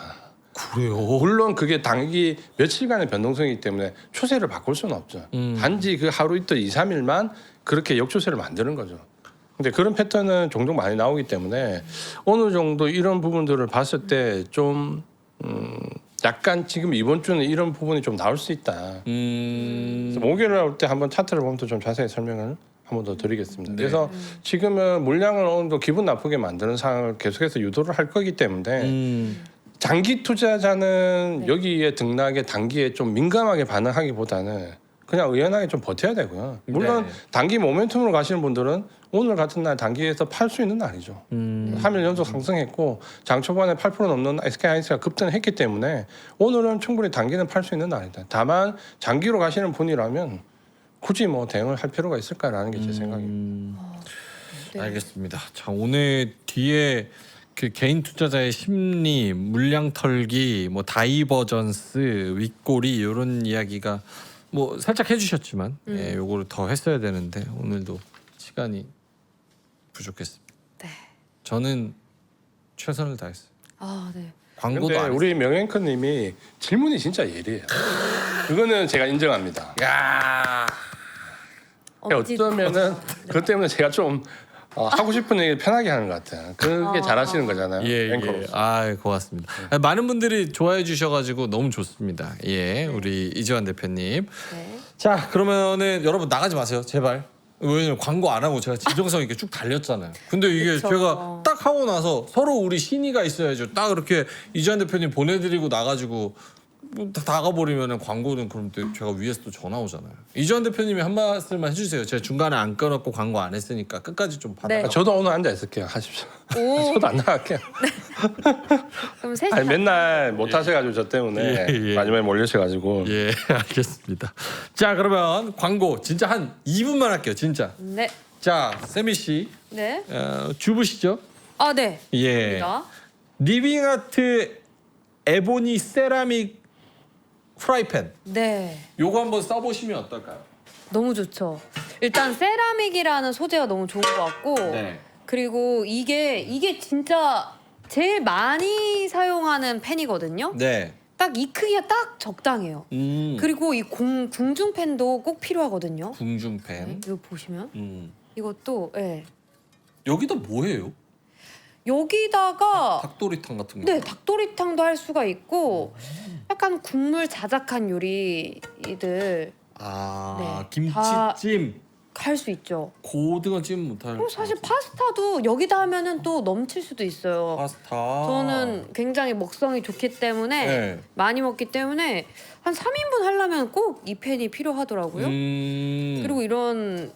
[SPEAKER 1] 그래요?
[SPEAKER 3] 물론 그게 단기 며칠간의 변동성이기 때문에 추세를 바꿀 수는 없죠. 단지 그 하루 이틀 2, 3일만 그렇게 역추세를 만드는 거죠. 근데 그런 패턴은 종종 많이 나오기 때문에 어느 정도 이런 부분들을 봤을 때 좀 약간 지금 이번 주는 이런 부분이 좀 나올 수 있다. 그래서 목요일 날 올 때 한번 차트를 보면 좀 자세히 설명을 한 번 더 드리겠습니다.
[SPEAKER 1] 네.
[SPEAKER 3] 그래서 지금은 물량을 어느 정도 기분 나쁘게 만드는 상황을 계속해서 유도를 할 거기 때문에 장기 투자자는 여기에 등락에 단기에 좀 민감하게 반응하기보다는 그냥 의연하게 좀 버텨야 되고요. 물론
[SPEAKER 1] 네.
[SPEAKER 3] 단기 모멘텀으로 가시는 분들은 오늘 같은 날 단기에서 팔 수 있는 날이죠. 3일 연속 상승했고 장 초반에 8% 넘는 SK하이닉스가 급등을 했기 때문에 오늘은 충분히 단기는 팔 수 있는 날이다. 다만 장기로 가시는 분이라면 굳이 뭐 대응을 할 필요가 있을까라는 게 제 생각입니다.
[SPEAKER 2] 네.
[SPEAKER 1] 알겠습니다. 자, 오늘 뒤에 그 개인 투자자의 심리, 물량 털기, 뭐 다이버전스, 윗꼬리 이런 이야기가 뭐 살짝 해주셨지만, 예, 요거를 더 했어야 되는데 오늘도 시간이 부족했습니다.
[SPEAKER 2] 네.
[SPEAKER 1] 저는 최선을 다했어요.
[SPEAKER 2] 네.
[SPEAKER 1] 광고도
[SPEAKER 3] 근데
[SPEAKER 1] 안 했어요.
[SPEAKER 3] 우리 명예앵커님이 질문이 진짜 예리해요. 그거는 제가 인정합니다.
[SPEAKER 1] 야,
[SPEAKER 3] 어쩌면은 그것 때문에 제가 좀 하고 싶은 얘기 편하게 하는 것 같아요. 그게 잘하시는 거잖아요.
[SPEAKER 1] 예,
[SPEAKER 3] 앵커로서.
[SPEAKER 1] 고맙습니다. 많은 분들이 좋아해 주셔가지고 너무 좋습니다. 예, 우리 이재환 대표님.
[SPEAKER 2] 네.
[SPEAKER 1] 자, 그러면은 여러분 나가지 마세요, 제발. 왜냐면 광고 안 하고 제가 진정성 있게 쭉 달렸잖아요. 근데 이게
[SPEAKER 2] 그쵸.
[SPEAKER 1] 제가 딱 하고 나서 서로 우리 신의가 있어야죠. 딱 그렇게 이재환 대표님 보내드리고 나가지고 다 나가버리면은 광고는 그럼 또 제가 위에서 또 전화 오잖아요. 이재환 대표님이 한 말씀만 해주세요. 제가 중간에 안 끊었고 광고 안 했으니까 끝까지 좀 받아.
[SPEAKER 2] 네.
[SPEAKER 3] 저도 오늘 앉아 있을게요. 하십시오.
[SPEAKER 2] 오,
[SPEAKER 3] 저도 안 나갈게요.
[SPEAKER 2] 그럼 셋이
[SPEAKER 3] 아니 맨날 못 하셔가지고 저 때문에
[SPEAKER 1] 예.
[SPEAKER 3] 마지막에 몰리셔가지고.
[SPEAKER 1] 예, 알겠습니다. 자, 그러면 광고 진짜 한 2분만 할게요, 진짜.
[SPEAKER 2] 네.
[SPEAKER 1] 자, 세미 씨
[SPEAKER 2] 네.
[SPEAKER 1] 주부시죠?
[SPEAKER 2] 네.
[SPEAKER 1] 예.
[SPEAKER 2] 입니다.
[SPEAKER 1] 리빙아트 에보니 세라믹 프라이팬.
[SPEAKER 2] 네.
[SPEAKER 1] 요거 한번 써보시면 어떨까요?
[SPEAKER 2] 너무 좋죠. 일단 세라믹이라는 소재가 너무 좋은 것 같고,
[SPEAKER 1] 네.
[SPEAKER 2] 그리고 이게 진짜 제일 많이 사용하는 펜이거든요.
[SPEAKER 1] 네.
[SPEAKER 2] 딱 이 크기가 딱 적당해요. 그리고 이 궁중펜도 꼭 필요하거든요.
[SPEAKER 1] 궁중펜.
[SPEAKER 2] 네, 이거 보시면 이것도
[SPEAKER 1] 여기다 뭐해요?
[SPEAKER 2] 여기다가
[SPEAKER 1] 닭도리탕 같은 거.
[SPEAKER 2] 네, 닭도리탕도 할 수가 있고 약간 국물 자작한 요리들
[SPEAKER 1] 아,
[SPEAKER 2] 네, 다-
[SPEAKER 1] 김치찜.
[SPEAKER 2] 할 수 있죠.
[SPEAKER 1] 고등어찜 못할.
[SPEAKER 2] 그리고 사실 파스타도 여기다 하면은 또 넘칠 수도 있어요.
[SPEAKER 1] 파스타.
[SPEAKER 2] 저는 굉장히 먹성이 좋기 때문에
[SPEAKER 1] 네.
[SPEAKER 2] 많이 먹기 때문에 한 3인분 하려면 꼭 이 펜이 필요하더라고요. 그리고 이런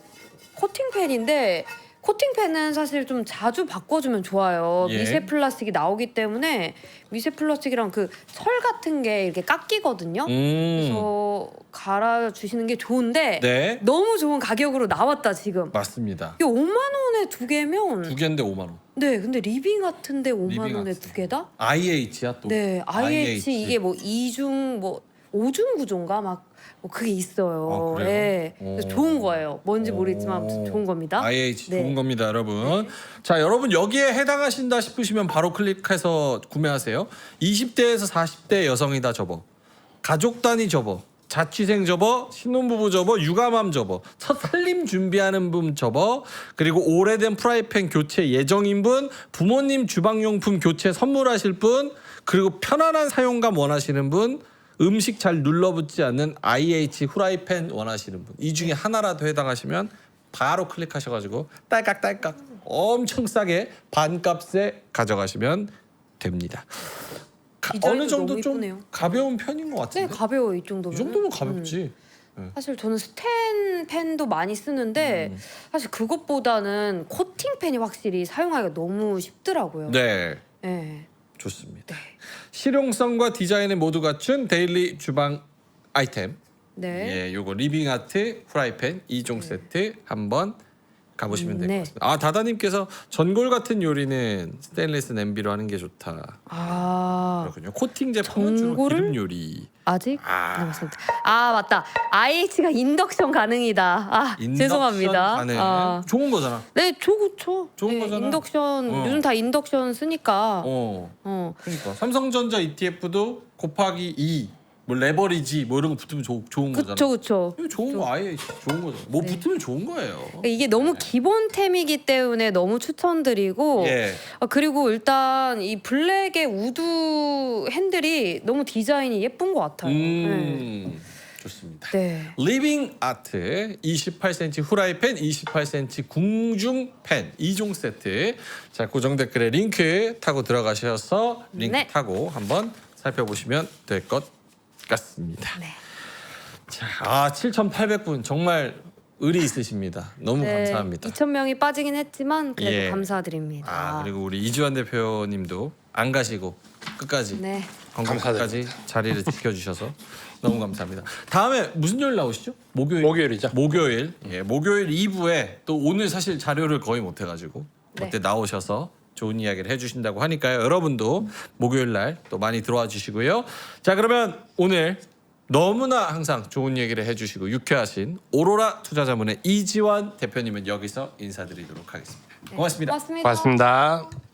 [SPEAKER 2] 코팅펜인데 코팅펜은 사실 좀 자주 바꿔주면 좋아요.
[SPEAKER 1] 예.
[SPEAKER 2] 미세 플라스틱이 나오기 때문에 미세 플라스틱이랑 그 철 같은 게 이렇게 깎이거든요. 그래서 갈아주시는 게 좋은데
[SPEAKER 1] 네.
[SPEAKER 2] 너무 좋은 가격으로 나왔다 지금.
[SPEAKER 1] 맞습니다.
[SPEAKER 2] 이게 5만 원에 두 개면
[SPEAKER 1] 두 개인데 5만 원.
[SPEAKER 2] 네, 근데 리빙 같은데 5만
[SPEAKER 1] 리빙
[SPEAKER 2] 원에
[SPEAKER 1] 같은데.
[SPEAKER 2] 두 개다?
[SPEAKER 1] IH야 또.
[SPEAKER 2] 네, IH 이게 뭐 2중 뭐 5중 구조인가 막 뭐 그게 있어요.
[SPEAKER 1] 아, 그래요?
[SPEAKER 2] 네, 그래서
[SPEAKER 1] 오.
[SPEAKER 2] 좋은 거예요. 뭔지 모르겠지만 아무튼
[SPEAKER 1] 오.
[SPEAKER 2] 좋은 겁니다.
[SPEAKER 1] IH
[SPEAKER 2] 네.
[SPEAKER 1] 좋은 겁니다, 여러분. 자, 여러분 여기에 해당하신다 싶으시면 바로 클릭해서 구매하세요. 20대에서 40대 여성이다 접어. 가족 단위 접어. 자취생 접어, 신혼부부 접어, 육아맘 접어, 첫 살림 준비하는 분 접어, 그리고 오래된 프라이팬 교체 예정인 분, 부모님 주방용품 교체 선물하실 분, 그리고 편안한 사용감 원하시는 분, 음식 잘 눌러붙지 않는 IH 후라이팬 원하시는 분, 이 중에 하나라도 해당하시면 바로 클릭하셔가지고 딸깍딸깍 엄청 싸게 반값에 가져가시면 됩니다.
[SPEAKER 2] 디자인도
[SPEAKER 1] 어느 정도
[SPEAKER 2] 너무
[SPEAKER 1] 좀
[SPEAKER 2] 이쁘네요.
[SPEAKER 1] 가벼운 편인 것
[SPEAKER 2] 네,
[SPEAKER 1] 같은데.
[SPEAKER 2] 가벼워 이 정도면.
[SPEAKER 1] 이 정도면 가볍지.
[SPEAKER 2] 사실 저는 스텐 펜도 많이 쓰는데 사실 그것보다는 코팅 펜이 확실히 사용하기가 너무 쉽더라고요.
[SPEAKER 1] 네,
[SPEAKER 2] 네.
[SPEAKER 1] 좋습니다. 실용성과 디자인을 모두 갖춘 데일리 주방 아이템.
[SPEAKER 2] 네.
[SPEAKER 1] 예, 요거 리빙 아트 프라이팬 2종 세트 한번 가보시면 될 것
[SPEAKER 2] 네.
[SPEAKER 1] 같습니다. 아, 다다님께서 전골 같은 요리는 스테인리스 냄비로 하는 게 좋다.
[SPEAKER 2] 아
[SPEAKER 1] 그렇군요. 코팅 제품은 주로
[SPEAKER 2] 전골을?
[SPEAKER 1] 기름 요리.
[SPEAKER 2] 아직
[SPEAKER 1] 아.
[SPEAKER 2] 남았습니다. 아 맞다. IH가 인덕션 가능이다. 아
[SPEAKER 1] 인덕션
[SPEAKER 2] 죄송합니다.
[SPEAKER 1] 가능.
[SPEAKER 2] 아.
[SPEAKER 1] 좋은 거잖아.
[SPEAKER 2] 네, 좋죠.
[SPEAKER 1] 좋은
[SPEAKER 2] 네,
[SPEAKER 1] 거잖아.
[SPEAKER 2] 인덕션
[SPEAKER 1] 어.
[SPEAKER 2] 요즘 다 인덕션 쓰니까.
[SPEAKER 1] 그러니까 삼성전자 ETF도 곱하기 2, 뭐 레버리지 뭐 이런 거 붙으면 좋은 거잖아.
[SPEAKER 2] 그쵸.
[SPEAKER 1] 이거 좋은 거 아예 좋은 거죠. 뭐 붙으면 좋은 거예요.
[SPEAKER 2] 이게 너무 기본템이기 때문에 너무 추천드리고
[SPEAKER 1] 예.
[SPEAKER 2] 그리고 일단 이 블랙의 우드 핸들이 너무 디자인이 예쁜 것 같아요.
[SPEAKER 1] 좋습니다.
[SPEAKER 2] 네.
[SPEAKER 1] 리빙 아트 28cm 후라이팬, 28cm 궁중팬 2종 세트. 자, 고정 댓글에 링크 타고 들어가셔서 링크
[SPEAKER 2] 네.
[SPEAKER 1] 타고 한번 살펴보시면 될 것 같습니다.
[SPEAKER 2] 네.
[SPEAKER 1] 자, 7,800분 정말 의리 있으십니다. 너무 감사합니다.
[SPEAKER 2] 2,000명이 빠지긴 했지만 그래도
[SPEAKER 1] 예.
[SPEAKER 2] 감사드립니다.
[SPEAKER 1] 그리고 우리 이주환 대표님도 안 가시고 끝까지
[SPEAKER 2] 네.
[SPEAKER 1] 건강까지 자리를 지켜주셔서 너무 감사합니다. 다음에 무슨 요일 나오시죠?
[SPEAKER 3] 목요일이죠.
[SPEAKER 1] 목요일. 예, 목요일 2부에 또 오늘 사실 자료를 거의 못 해가지고
[SPEAKER 2] 네.
[SPEAKER 1] 그때 나오셔서 좋은 이야기를 해주신다고 하니까요. 여러분도 목요일 날 또 많이 들어와 주시고요. 자, 그러면 오늘 너무나 항상 좋은 얘기를 해주시고 유쾌하신 오로라 투자자문의 이지환 대표님은 여기서 인사드리도록 하겠습니다. 고맙습니다.
[SPEAKER 2] 고맙습니다.
[SPEAKER 3] 고맙습니다.